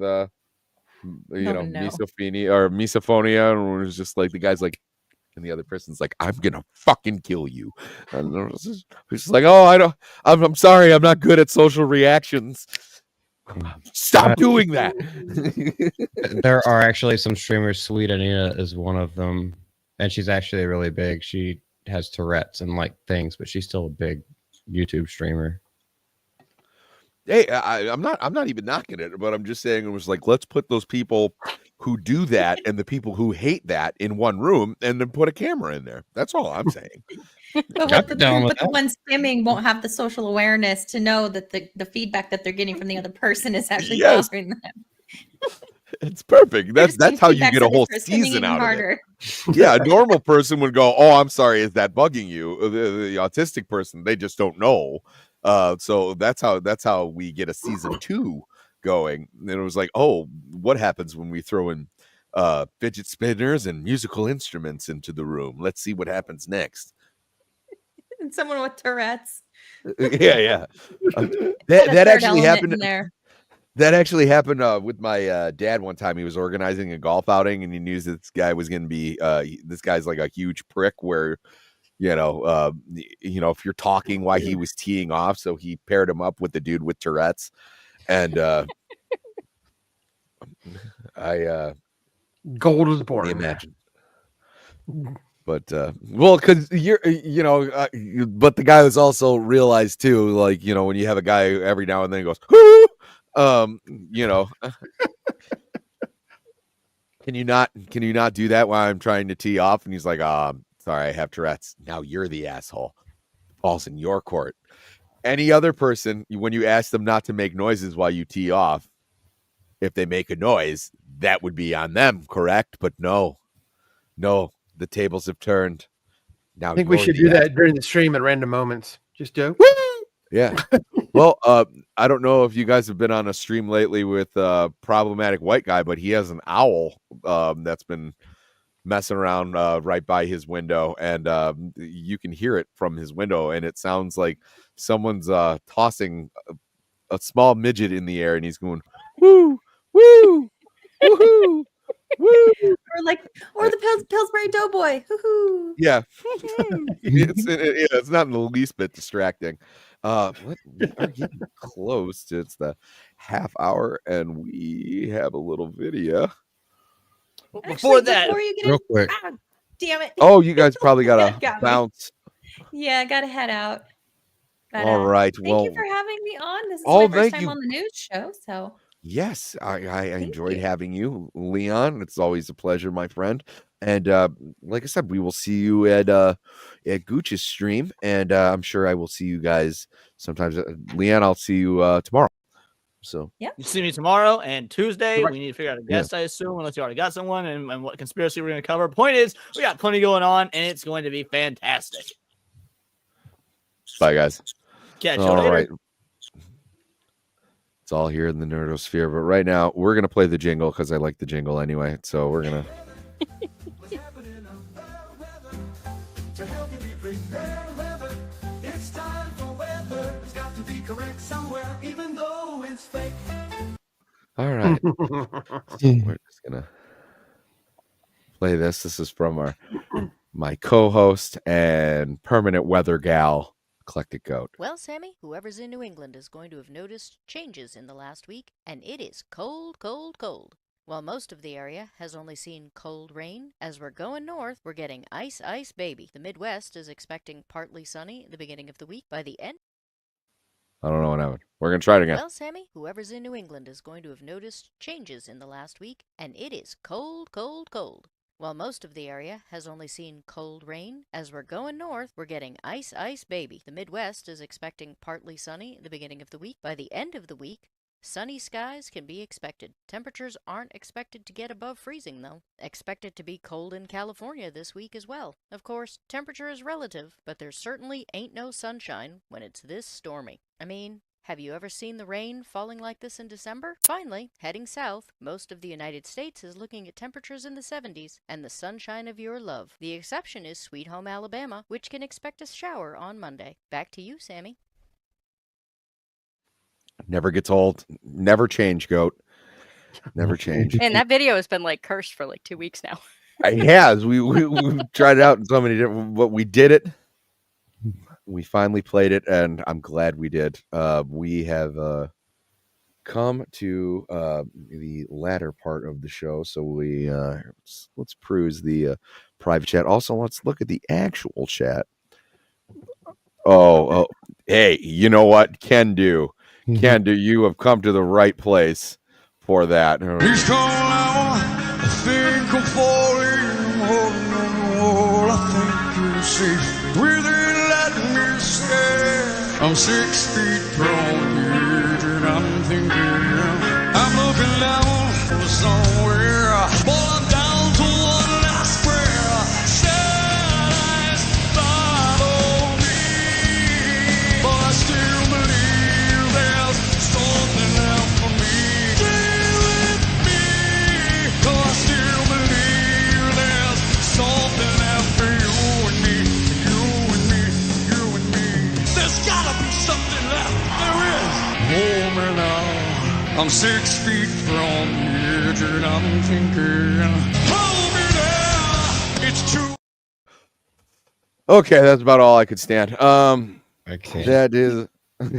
misophonia, or it's just like the guy's like, and the other person's like, I'm gonna fucking kill you. And it's just like, oh, I'm sorry, I'm not good at social reactions. Stop doing that. There are actually some streamers. Sweet Anita is one of them, and she's actually really big. She has Tourette's and like things, but she's still a big YouTube streamer. Hey, I'm not even knocking it, but I'm just saying it was like, let's put those people who do that and the people who hate that in one room and then put a camera in there. That's all I'm saying. But the one stimming won't have the social awareness to know that the feedback that they're getting from the other person is actually bothering them. It's perfect. That's how you get a whole season out of it. Yeah, a normal person would go, oh, I'm sorry, is that bugging you? The autistic person, they just don't know. So that's how we get a season 2 going. And it was like, oh, what happens when we throw in fidget spinners and musical instruments into the room? Let's see what happens next. And someone with Tourette's. Yeah. That actually happened there. That actually happened with my dad one time. He was organizing a golf outing, and he knew this guy was going to be this guy's like a huge prick where if you're talking while he was teeing off, so he paired him up with the dude with Tourette's, and gold is born. Imagine, but because but the guy was also realized too, like when you have a guy every now and then he goes, whoo, can you not do that while I'm trying to tee off? And he's like, sorry, I have Tourette's. Now you're the asshole. Ball's in your court. Any other person, when you ask them not to make noises while you tee off, if they make a noise, that would be on them, correct? But no, the tables have turned. Now I think we should do that during the stream at random moments. Just do. Yeah. Well, I don't know if you guys have been on a stream lately with Problematic White Guy, but he has an owl that's been messing around right by his window, and you can hear it from his window, and it sounds like someone's tossing a small midget in the air, and he's going, woo, woo, woohoo, woo. or the Pillsbury Doughboy. Hoo-hoo. Yeah. It's not in the least bit distracting. We are getting close to the half hour, and we have a little video. Before that, before you get real quick. Ah, damn it. Oh, you guys probably gotta Got me. bounce. Yeah, I gotta head out. But, All right. Thank Well, you for having me on. This is Oh, my first thank time you. on the news show, so yes, I enjoyed you. having you, Leon. It's always a pleasure, my friend. And like I said, we will see you at Gooch's stream, and I'm sure I will see you guys sometimes. Leon, I'll see you tomorrow. So yeah, you see me tomorrow and Tuesday. Right. We need to figure out a guest, I assume, unless you already got someone, and what conspiracy we're going to cover. Point is, we got plenty going on, and it's going to be fantastic. bye, guys. Catch you All later. right. It's all here in the nerdosphere, but right now we're gonna play the jingle because I like the jingle anyway. So we're gonna. It's time for weather. It's got to be correct somewhere, even though it's fake. All right. We're just gonna play this. This is from my co-host and permanent weather gal, Eclectic Goat. Well, Sammy, whoever's in New England is going to have noticed changes in the last week, and it is cold, cold, cold. While most of the area has only seen cold rain, as we're going north, we're getting ice, ice, baby. The Midwest is expecting partly sunny at the beginning of the week. By the end... I don't know what happened. We're gonna try it again. Well, Sammy, whoever's in New England is going to have noticed changes in the last week, and it is cold, cold, cold. While most of the area has only seen cold rain, as we're going north, we're getting ice, ice, baby. The Midwest is expecting partly sunny at the beginning of the week. By the end of the week, sunny skies can be expected. Temperatures aren't expected to get above freezing, though. Expect it to be cold in California this week as well. Of course, temperature is relative, but there certainly ain't no sunshine when it's this stormy. I mean, have you ever seen the rain falling like this in December? Finally, heading south, most of the United States is looking at temperatures in the 70s and the sunshine of your love. The exception is Sweet Home Alabama, which can expect a shower on Monday. Back to you, Sammy. Never gets old. Never change, Goat. Never change. And that video has been like cursed for like 2 weeks now. It has. We tried it out in so many different, but we did it. We finally played it, and I'm glad we did. We have come to the latter part of the show, so we let's peruse the private chat. Also, let's look at the actual chat. Oh, hey, you know what? Can do, you have come to the right place for that. He's calling out, I think I'm falling, holding on the wall. I think you're safe within that mistake. I'm 6 feet from here, and I'm thinking I'm looking down for somewhere. Well, I'm down to one last prayer. Sad eyes follow me, but I still believe there's something left for me. Stay with me, 'cause I still believe there's something left for you and me, you and me, you and me. There's gotta be something left. There is. Hold me now. I'm 6 feet from the edge, and I'm thinking, hold me there. It's true. Okay, that's about all I could stand. Okay. That is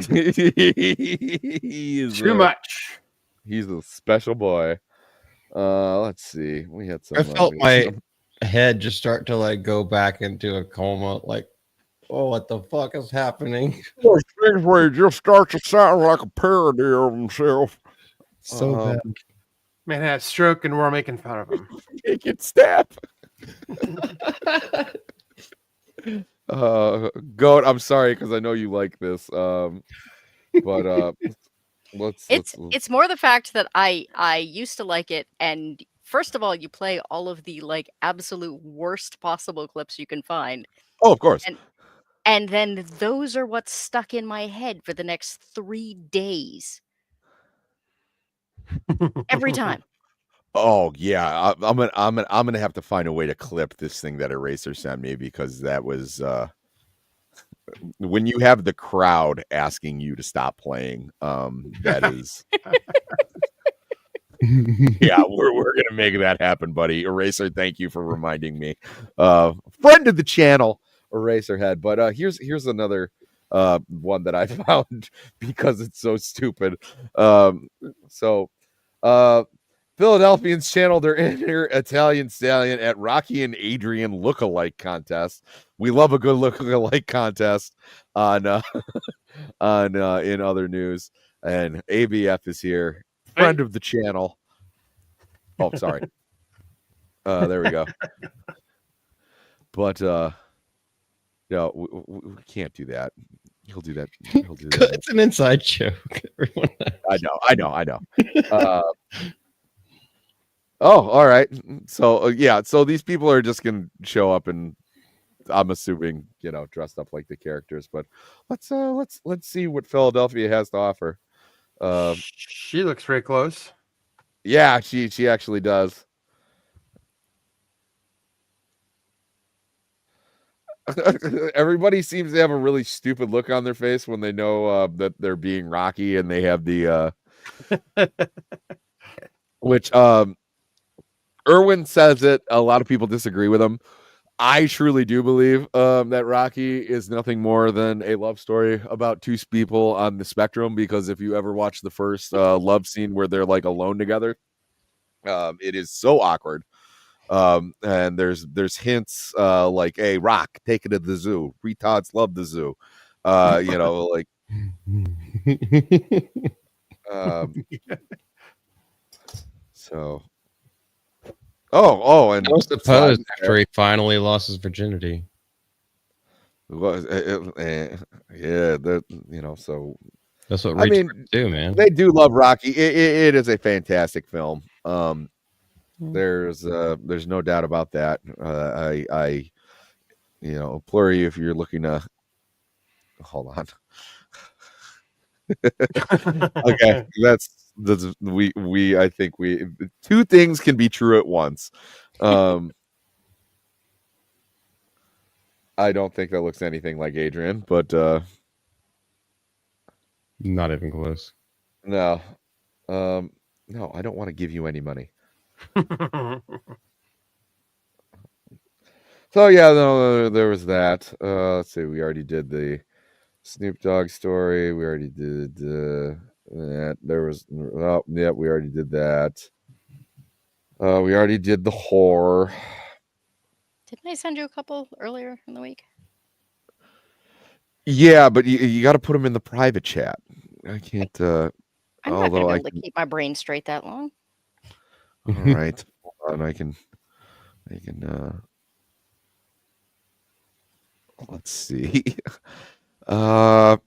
he is Too much. He's a special boy. Let's see. We had some. I felt my head just start to like go back into a coma. Like, oh, what the fuck is happening? Those things where he just starts to sound like a parody of himself. So bad. Man had a stroke, and we're making fun of him. Take it, step. Goat, I'm sorry because I know you like this. But let's. It's more the fact that I used to like it, and first of all, you play all of the like absolute worst possible clips you can find. Oh, of course. And then those are what's stuck in my head for the next 3 days. Every time. Oh yeah, I'm gonna have to find a way to clip this thing that Eraser sent me, because that was when you have the crowd asking you to stop playing. That is Yeah, we're gonna make that happen, buddy. Eraser, thank you for reminding me. Friend of the channel, Eraserhead. But here's another one that I found because it's so stupid. Philadelphians channeled their inner Italian stallion at Rocky and Adrian look-alike contest. We love a good look-alike contest on in other news. And ABF is here, friend of the channel. Oh, sorry. There we go. But no, we can't do that. He'll do that. He'll do that. It's an inside joke. I know. Oh, all right. So yeah, so these people are just gonna show up, and I'm assuming, dressed up like the characters. But let's see what Philadelphia has to offer. She looks very close. Yeah, she actually does. Everybody seems to have a really stupid look on their face when they know that they're being Rocky, and they have the which Irwin says it. A lot of people disagree with him. I truly do believe that Rocky is nothing more than a love story about two people on the spectrum, because if you ever watch the first love scene where they're like alone together, it is so awkward. And there's hints like, hey, Rock, take it to the zoo. Retards love the zoo. Like so. And I was supposed after he finally lost his virginity. Yeah, so that's what retards do, man. They do love Rocky. It is a fantastic film. There's no doubt about that. I implore you, if you're looking to hold on. Okay, I think two things can be true at once. I don't think that looks anything like Adrian, but not even close. No, no, I don't want to give you any money. So yeah, no, there was that. Let's see, we already did the Snoop Dogg story. We already did that. There was we already did that. We already did the horror. Didn't I send you a couple earlier in the week? Yeah, but you got to put them in the private chat. I can't. I'm not going to be able to keep my brain straight that long. All right, and I can. Let's see. I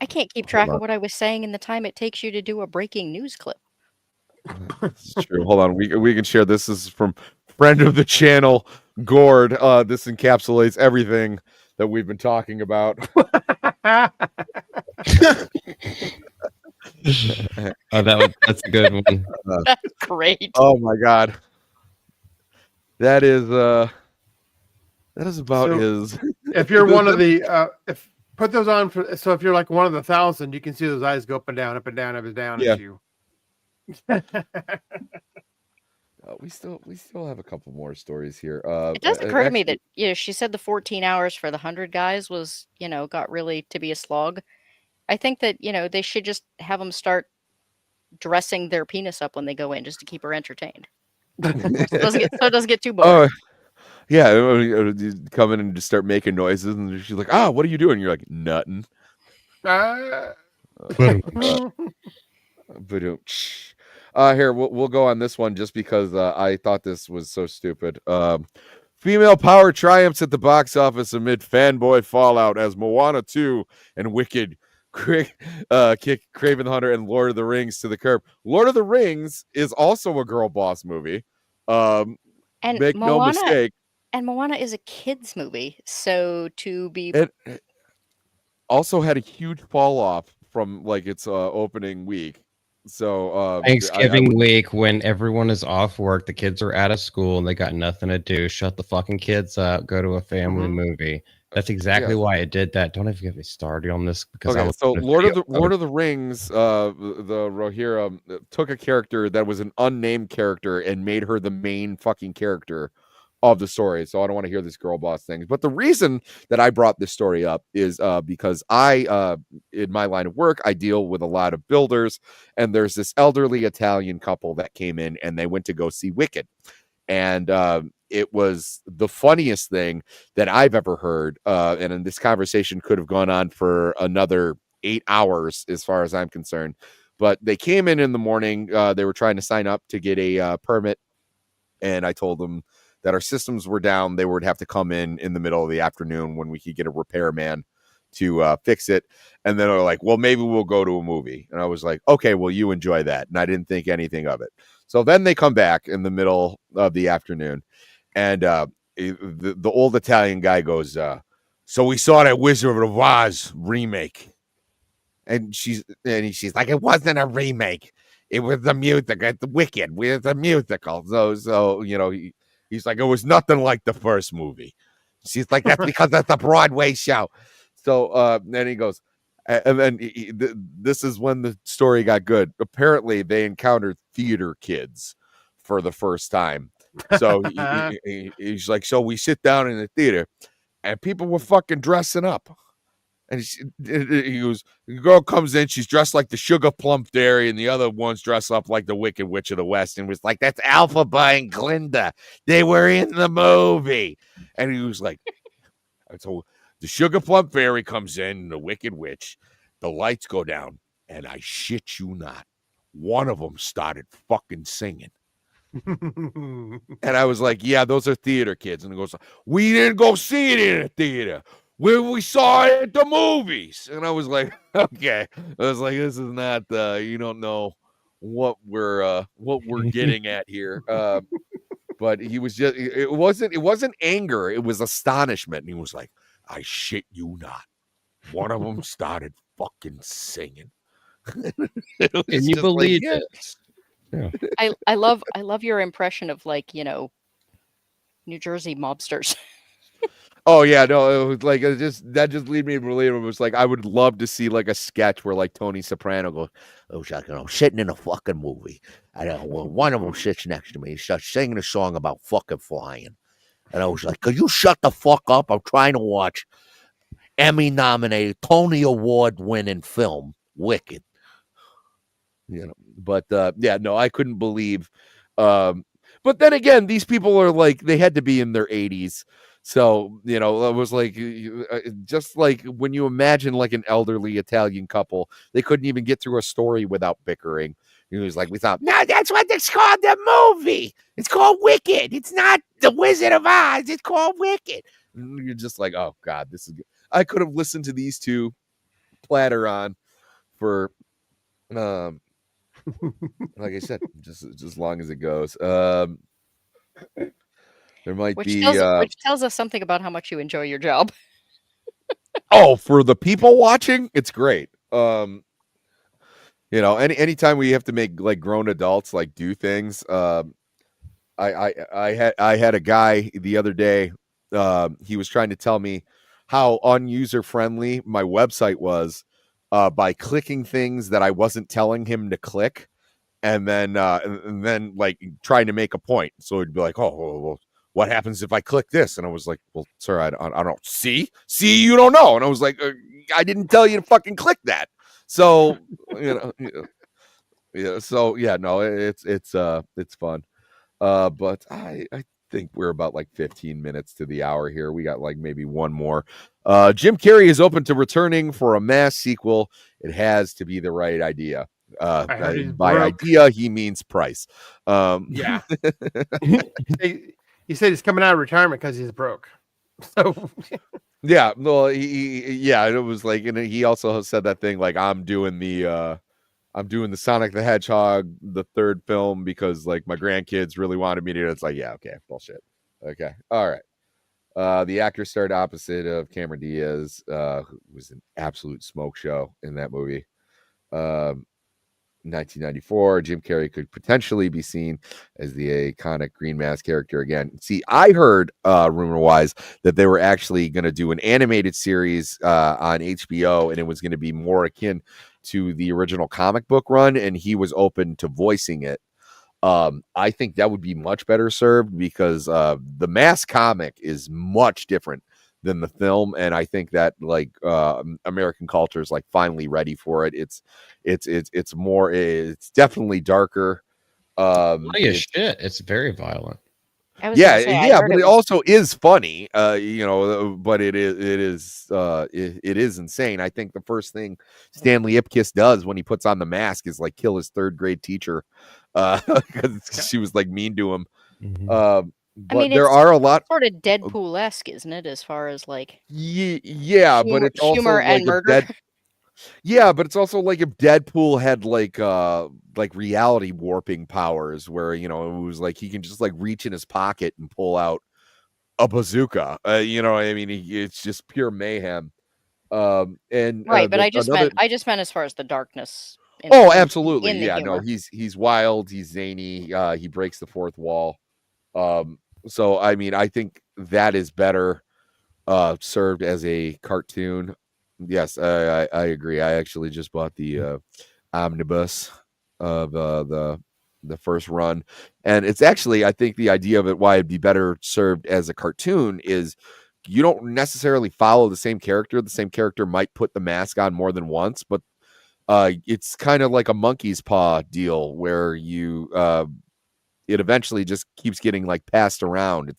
can't keep track of what I was saying in the time it takes you to do a breaking news clip. This is true. Hold on, we can share. This is from friend of the channel, Gord. This encapsulates everything that we've been talking about. That's a good one. That's great. Oh my god, that is about his. If you're one of the if put those on so if you're like one of the 1,000, you can see those eyes go up and down, up and down, up and down at you. We still have a couple more stories here. It does occur to me that she said the 14 hours for the 100 guys was got really to be a slog. I think that they should just have them start dressing their penis up when they go in, just to keep her entertained. So it doesn't get too boring. Yeah, you come in and just start making noises, and she's like, what are you doing? You're like, nothing. Here, we'll go on this one just because I thought this was so stupid. Female power triumphs at the box office amid fanboy fallout as Moana 2 and Wicked kick Kraven the Hunter and Lord of the Rings to the curb. Lord of the Rings is also a girl boss movie. And make no mistake. And Moana is a kids movie, so to be it also had a huge fall off from like its opening week. So Thanksgiving week, when everyone is off work, the kids are out of school and they got nothing to do. Shut the fucking kids up. Go to a family movie. That's exactly why I did that. Don't even get me started on this because I Okay, was so Lord of the Rings, the Rohirrim took a character that was an unnamed character and made her the main fucking character of the story. So I don't want to hear this girl boss thing. But the reason that I brought this story up is because I, in my line of work, I deal with a lot of builders, and there's this elderly Italian couple that came in and they went to go see Wicked. And it was the funniest thing that I've ever heard. And this conversation could have gone on for another 8 hours as far as I'm concerned. But they came in the morning. They were trying to sign up to get a permit. And I told them that our systems were down. They would have to come in the middle of the afternoon when we could get a repairman to fix it. And then they're like, well, maybe we'll go to a movie. And I was like, okay, well, you enjoy that. And I didn't think anything of it. So then they come back in the middle of the afternoon. And the old Italian guy goes, so we saw that Wizard of Oz remake. And she's like, it wasn't a remake. It was the musical. It's Wicked. It's a musical. So he's like, it was nothing like the first movie. She's like, that's because that's a Broadway show. So then he goes, and then this is when the story got good. Apparently, they encountered theater kids for the first time. So he's like, so we sit down in the theater, and people were fucking dressing up. And he goes, the girl comes in, she's dressed like the Sugar Plum Fairy, and the other one's dressed up like the Wicked Witch of the West, and was like, that's Alphaba and Glinda. They were in the movie. And he was like, so the Sugar Plum Fairy comes in, and the Wicked Witch, the lights go down, and I shit you not, one of them started fucking singing. And I was like, yeah, those are theater kids. And he goes, we didn't go see it in a theater. We saw it at the movies. And I was like, okay. I was like, this is not you don't know what we're getting at here. But he was just, it wasn't anger, it was astonishment. And he was like, I shit you not, one of them started fucking singing. And you believe like, it. Yeah. I love your impression of New Jersey mobsters. Oh yeah, no, it was like that just lead me to believe it was like I would love to see like a sketch where like Tony Soprano goes, "Oh, I'm sitting in a fucking movie. I don't know, one of them sits next to me. He starts singing a song about fucking flying, and I was like, could you shut the fuck up? I'm trying to watch Emmy-nominated, Tony Award-winning film Wicked." But yeah, no, I couldn't believe. But then again, these people are like, they had to be in their 80s. So, it was like, just like when you imagine like an elderly Italian couple, they couldn't even get through a story without bickering. He was like, we thought, no, that's what it's called, the movie. It's called Wicked. It's not the Wizard of Oz. It's called Wicked. And you're just like, oh God, this is good. I could have listened to these two platter on for, like I said, just as long as it goes. There might which be tells us something about how much you enjoy your job. Oh, for the people watching, it's great. Anytime we have to make like grown adults like do things. I had a guy the other day. He was trying to tell me how unuser friendly my website was by clicking things that I wasn't telling him to click, and then like trying to make a point. So it'd be like, oh, well, what happens if I click this? And I was like, well, sir, I don't see, you don't know. And I was like, I didn't tell you to fucking click that. So, so yeah, no, it's fun. But I think we're about like 15 minutes to the hour here. We got like maybe one more. Jim Carrey is open to returning for a mass sequel. It has to be the right idea. By idea, he means price. Yeah. He said he's coming out of retirement because he's broke. So yeah, well, it was like, and he also said that thing like, I'm doing the Sonic the Hedgehog, the third film, because like my grandkids really wanted me to. It's like, yeah, okay, bullshit. Okay, all right. The actor starred opposite of Cameron Diaz, who was an absolute smoke show in that movie. 1994, Jim Carrey could potentially be seen as the iconic Green Mask character again. See, I heard rumor-wise that they were actually going to do an animated series on HBO, and it was going to be more akin to the original comic book run, and he was open to voicing it. I think that would be much better served because the Mask comic is much different than the film, and I think that like American culture is like finally ready for it. It's definitely darker. Shit, it's very violent. But it also is funny. But it is insane. I think the first thing Stanley Ipkiss does when he puts on the mask is like kill his third grade teacher because she was like mean to him. But there are a lot sort of Deadpool-esque, isn't it? As far as like but humor, it's also humor and like murder. but it's also like if Deadpool had like reality warping powers, where it was like he can just like reach in his pocket and pull out a bazooka. It's just pure mayhem. But I just meant as far as the darkness. Absolutely, humor. He's wild, he's zany, he breaks the fourth wall. So I think that is better served as a cartoon. Yes, I agree. I actually just bought the omnibus of the first run, and it's actually, I think the idea of it, why it'd be better served as a cartoon, is you don't necessarily follow the same character. The same character might put the mask on more than once, but it's kind of like a monkey's paw deal where you it eventually just keeps getting like passed around. It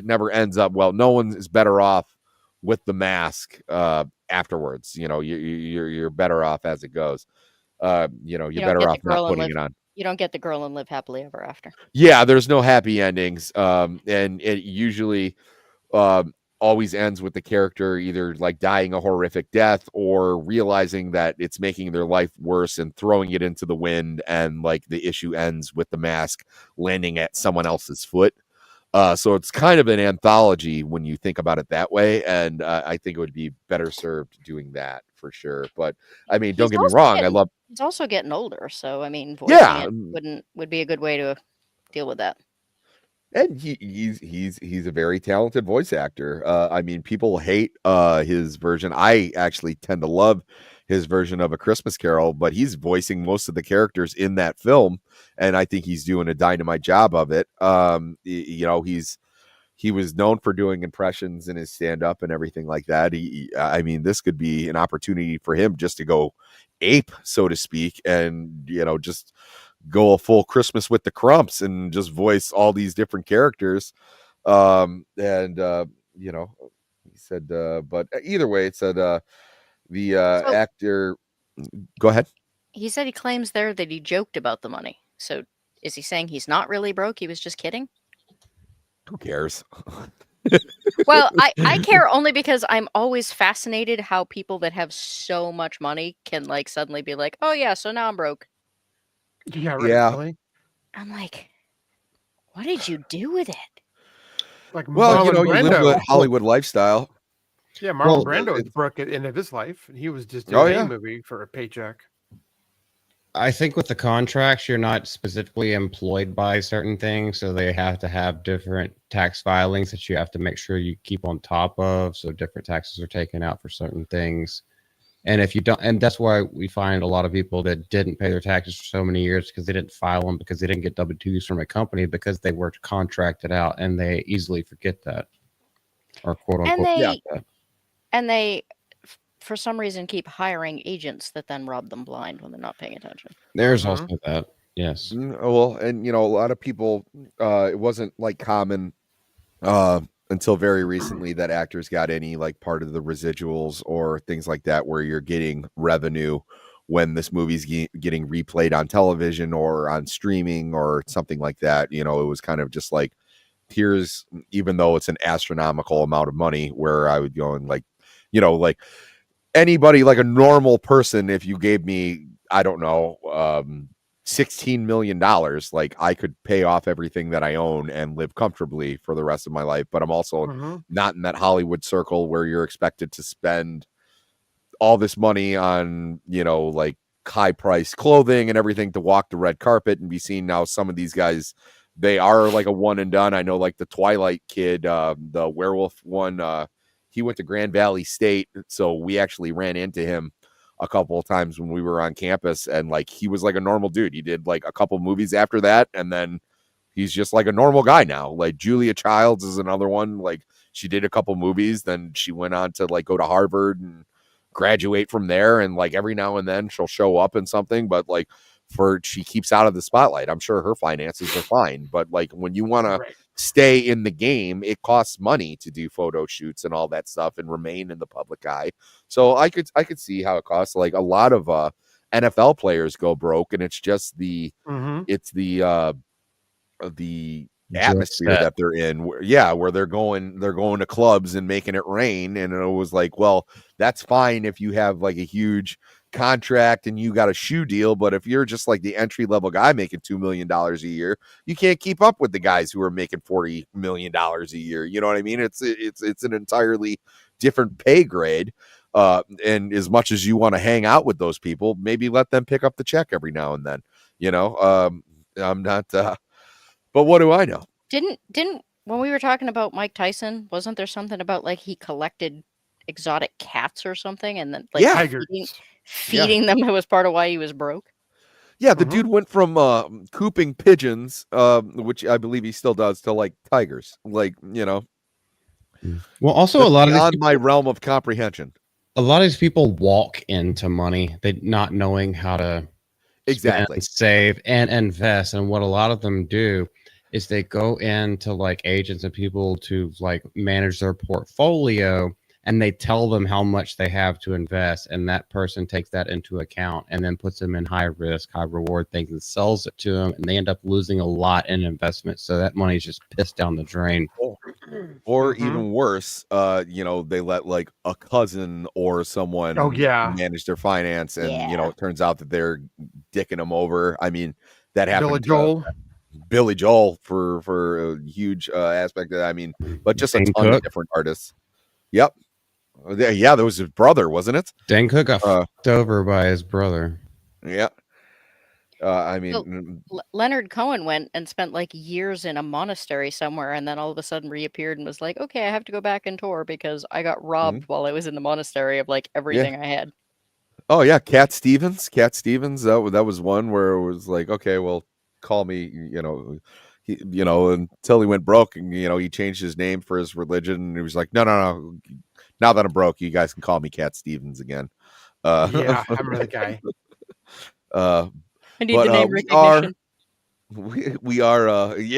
never ends up well. No one is better off with the mask afterwards. You're better off as it goes. You're better off not putting it on. You don't get the girl and live happily ever after. Yeah, there's no happy endings. And it usually always ends with the character either like dying a horrific death or realizing that it's making their life worse and throwing it into the wind, and like the issue ends with the mask landing at someone else's foot. So it's kind of an anthology when you think about it that way, and I think it would be better served doing that for sure. But don't get me wrong, he's also getting older, so voicing it would be a good way to deal with that. And he's a very talented voice actor. People hate his version. I actually tend to love his version of A Christmas Carol, but he's voicing most of the characters in that film, and I think he's doing a dynamite job of it. He was known for doing impressions in his stand-up and everything like that. This could be an opportunity for him just to go ape, so to speak, and just go a full Christmas with the Crumps and just voice all these different characters. He said, but either way, it said the actor. Go ahead. He said he claims there that he joked about the money. So is he saying he's not really broke? He was just kidding? Who cares? Well, I care only because I'm always fascinated how people that have so much money can like suddenly be like, oh yeah, so now I'm broke. Yeah, right. Yeah. Really? I'm like, what did you do with it? Like, you Marlon live Brando. a Hollywood lifestyle. Yeah, Marlon Brando broke at the end of his life, and he was just doing a movie for a paycheck. I think with the contracts, you're not specifically employed by certain things, so they have to have different tax filings that you have to make sure you keep on top of. So different taxes are taken out for certain things. And if you don't, and that's why we find a lot of people that didn't pay their taxes for so many years because they didn't file them, because they didn't get W-2s from a company, because they were contracted out, and they easily forget that, or quote unquote. And they for some reason keep hiring agents that then rob them blind when they're not paying attention. There's also that. Yes. Well, and a lot of people, it wasn't like common until very recently that actors got any like part of the residuals or things like that, where you're getting revenue when this movie's getting replayed on television or on streaming or something like that. It was kind of just like, here's, even though it's an astronomical amount of money, where I would go and like, like anybody, like a normal person, if you gave me, I don't know, $16 million, like I could pay off everything that I own and live comfortably for the rest of my life. But I'm also not in that Hollywood circle where you're expected to spend all this money on, like high priced clothing and everything to walk the red carpet and be seen. Now some of these guys, they are like a one and done. I know like the Twilight kid, the werewolf one, he went to Grand Valley State, so we actually ran into him a couple of times when we were on campus, and like he was like a normal dude. He did like a couple movies after that, and then he's just like a normal guy now. Like Julia Childs is another one. Like she did a couple movies, then she went on to like go to Harvard and graduate from there, and like every now and then she'll show up in something, but like she keeps out of the spotlight. I'm sure her finances are fine, but like when you want to stay in the game, it costs money to do photo shoots and all that stuff and remain in the public eye. So I could see how it costs. Like a lot of NFL players go broke, and it's just the atmosphere that they're in, where they're going to clubs and making it rain. And it was like, well, that's fine if you have like a huge contract and you got a shoe deal, but if you're just like the entry level guy making $2 million a year, you can't keep up with the guys who are making $40 million a year. You know what I mean? It's an entirely different pay grade. And as much as you want to hang out with those people, maybe let them pick up the check every now and then. I'm not but what do I know? Didn't when we were talking about Mike Tyson, wasn't there something about like he collected exotic cats or something, and then like feeding them was part of why he was broke? Yeah, the dude went from cooping pigeons, which I believe he still does, to like tigers. Like, Well, also a lot of beyond my realm of comprehension. A lot of these people walk into money, they not knowing how to spend, save, and invest. And what a lot of them do is they go into like agents and people to like manage their portfolio, and they tell them how much they have to invest, and that person takes that into account and then puts them in high risk, high reward things and sells it to them, and they end up losing a lot in investment. So that money's just pissed down the drain. Or even worse, they let like a cousin or someone manage their finance, and it turns out that they're dicking them over. I mean, that happened to Billy Joel for a huge aspect of that. I mean, but just a ton of different artists. Yep. Yeah, there was his brother, wasn't it? Dan Cook got fucked over by his brother. Yeah. I mean, Leonard Cohen went and spent like years in a monastery somewhere, and then all of a sudden reappeared and was like, okay, I have to go back and tour because I got robbed while I was in the monastery of like everything I had. Oh yeah, Cat Stevens. That was one where it was like, okay, well, call me, until he went broke, and he changed his name for his religion, and he was like, no, now that I'm broke, you guys can call me Cat Stevens again. I remember the guy. I need the name recognition. We are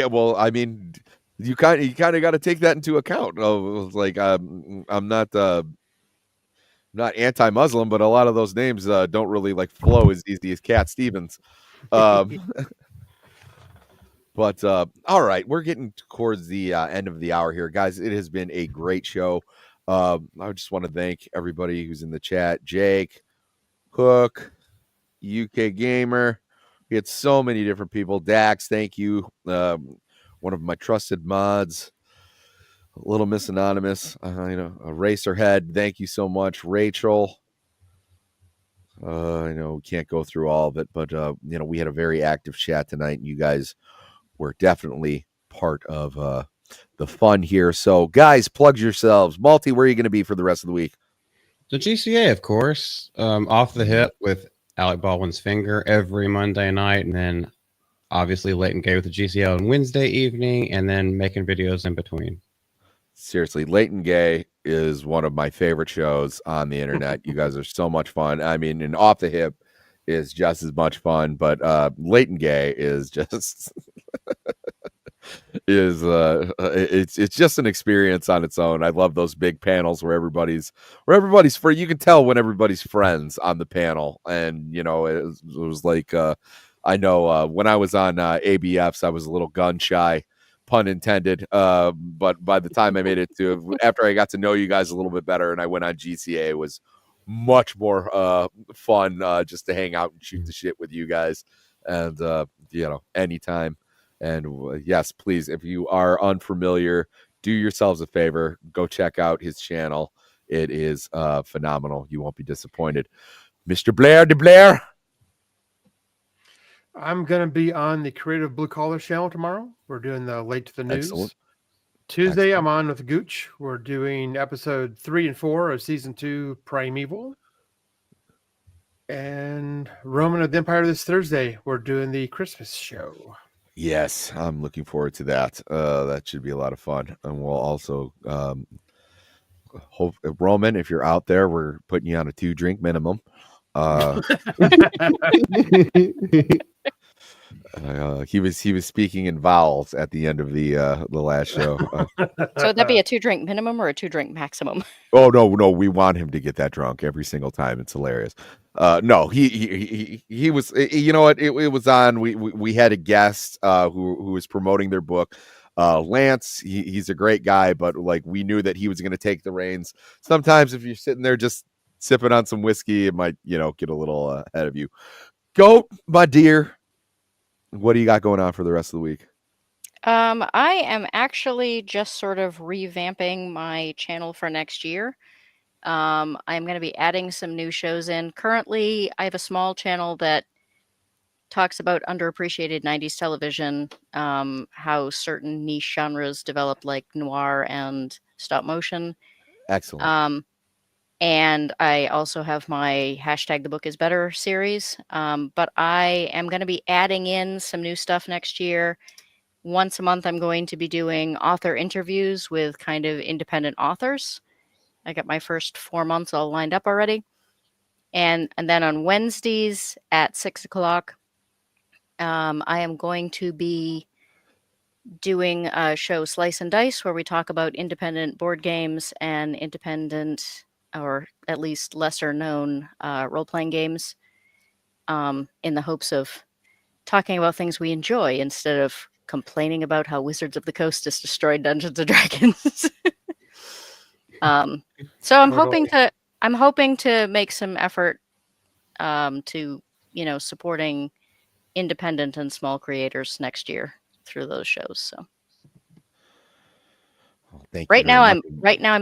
well, I mean, you kind of got to take that into account. Like I'm not anti-Muslim, but a lot of those names don't really like flow as easy as Cat Stevens. But all right, we're getting towards the end of the hour here, guys. It has been a great show. I just want to thank everybody who's in the chat. Jake, Hook, UK Gamer. We had so many different people. Dax, thank you. One of my trusted mods. Little Miss Anonymous. A Racerhead. Thank you so much. Rachel. I know we can't go through all of it, but we had a very active chat tonight, and you guys were definitely part of the fun here. So, guys, plug yourselves. Malty, where are you going to be for the rest of the week? The GCA, of course. Off the hip with Alec Baldwin's Finger every Monday night, and then obviously Late and Gay with the GCL on Wednesday evening, and then making videos in between. Seriously, Late and Gay is one of my favorite shows on the internet. You guys are so much fun. I mean, and Off the Hip is just as much fun, but Late and Gay is just it's just an experience on its own. I love those big panels where everybody's free. You can tell when everybody's friends on the panel, and it was like I know when I was on ABFs, I was a little gun shy, pun intended. But by the time I made it to after I got to know you guys a little bit better, and I went on GCA, it was much more fun just to hang out and shoot the shit with you guys, and anytime. And yes, please, if you are unfamiliar, do yourselves a favor, go check out his channel. It is phenomenal. You won't be disappointed. Mr. Blair de Blair. I'm going to be on the Creative Blue Collar channel tomorrow. We're doing the Late to the News. Excellent. Tuesday, I'm on with Gooch. We're doing episode 3 and 4 of season 2, Primeval. And Roman of the Empire this Thursday, we're doing the Christmas show. Yes, I'm looking forward to that. That should be a lot of fun. And we'll also hope, Roman, if you're out there, we're putting you on a 2-drink minimum. He was speaking in vowels at the end of the last show. So would that be a 2-drink minimum or a 2-drink maximum? Oh no, we want him to get that drunk every single time. It's hilarious. No, he was. You know what? It was on. We had a guest who was promoting their book. Lance, he's a great guy, but like we knew that he was going to take the reins. Sometimes if you're sitting there just sipping on some whiskey, it might get a little ahead of you. Goat, my dear. What do you got going on for the rest of the week? I am actually just sort of revamping my channel for next year. I'm going to be adding some new shows in. Currently, I have a small channel that talks about underappreciated 90s television, how certain niche genres developed, like noir and stop motion. Excellent. And I also have my #TheBookIsBetter series. But I am going to be adding in some new stuff next year. Once a month, I'm going to be doing author interviews with kind of independent authors. I got my first 4 months all lined up already. And then on Wednesdays at 6 o'clock, I am going to be doing a show Slice and Dice, where we talk about independent board games and independent, or at least lesser known, role-playing games, in the hopes of talking about things we enjoy instead of complaining about how Wizards of the Coast has destroyed Dungeons and Dragons. So I'm hoping to make some effort to supporting independent and small creators next year through those shows. So right now I'm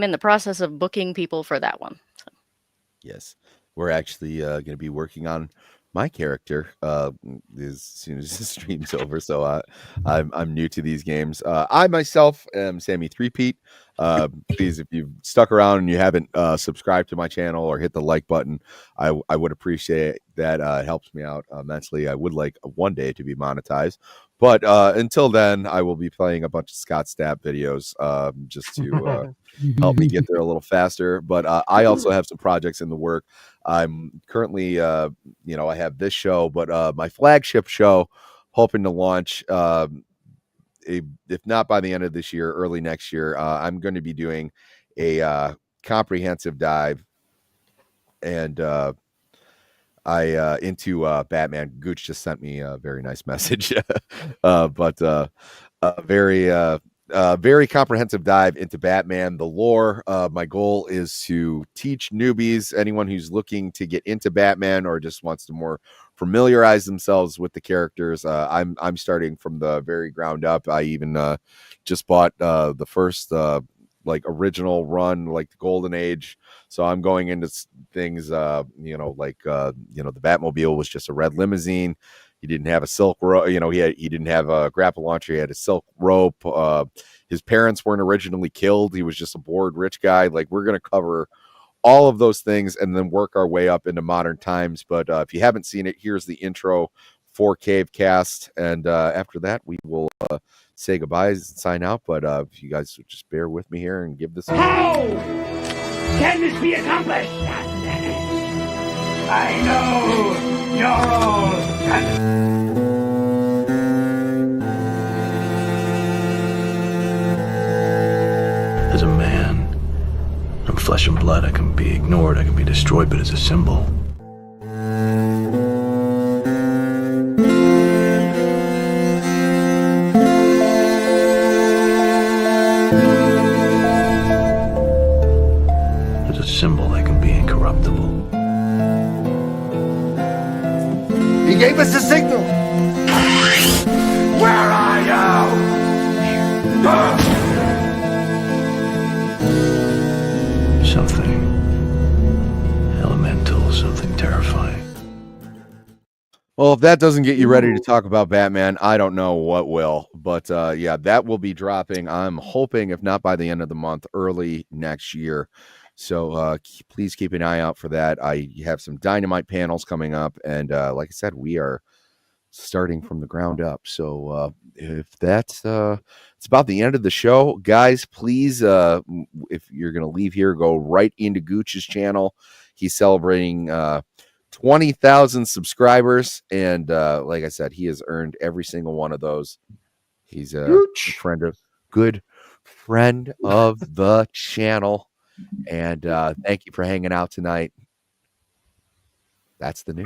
in the process of booking people for that one. So. Yes, we're actually going to be working on my character as soon as the stream's over. So I'm new to these games. I myself am Sammy Threepeat. Please, if you've stuck around and you haven't subscribed to my channel or hit the like button, I would appreciate that. It helps me out immensely. I would like one day to be monetized, but until then, I will be playing a bunch of Scott Stapp videos just to help me get there a little faster. But I also have some projects in the work. I'm currently, I have this show, but my flagship show, hoping to launch, if not by the end of this year, early next year, I'm going to be doing a comprehensive dive and into Batman. Gooch just sent me a very nice message, but very comprehensive dive into Batman, the lore. My goal is to teach newbies, anyone who's looking to get into Batman or just wants to more familiarize themselves with the characters. I'm starting from the very ground up. I even just bought the first original run, like the Golden Age. So I'm going into things, the Batmobile was just a red limousine. He didn't have a silk rope, he didn't have a grapple launcher. He had a silk rope. His parents weren't originally killed. He was just a bored rich guy. Like, we're going to cover all of those things and then work our way up into modern times. But if you haven't seen it, here's the intro for Cavecast. And after that, we will say goodbyes and sign out. But if you guys would just bear with me here and give this. How can this be accomplished? I know you're all. As a man, I'm flesh and blood. I can be ignored, I can be destroyed, but as a symbol. As a symbol, I can be incorruptible. He gave us a signal. Where are you? Something Well, if that doesn't get you ready to talk about Batman, I don't know what will. But yeah, that will be dropping. I'm hoping, if not by the end of the month, early next year. So please keep an eye out for that. I have some Dynamite panels coming up, and like I said, we are starting from the ground up. So if that's it's about the end of the show, guys, please, if you're gonna leave here, go right into Gooch's channel. He's celebrating 20,000 subscribers, and like I said, he has earned every single one of those. He's a good friend of the channel, and thank you for hanging out tonight. That's the news.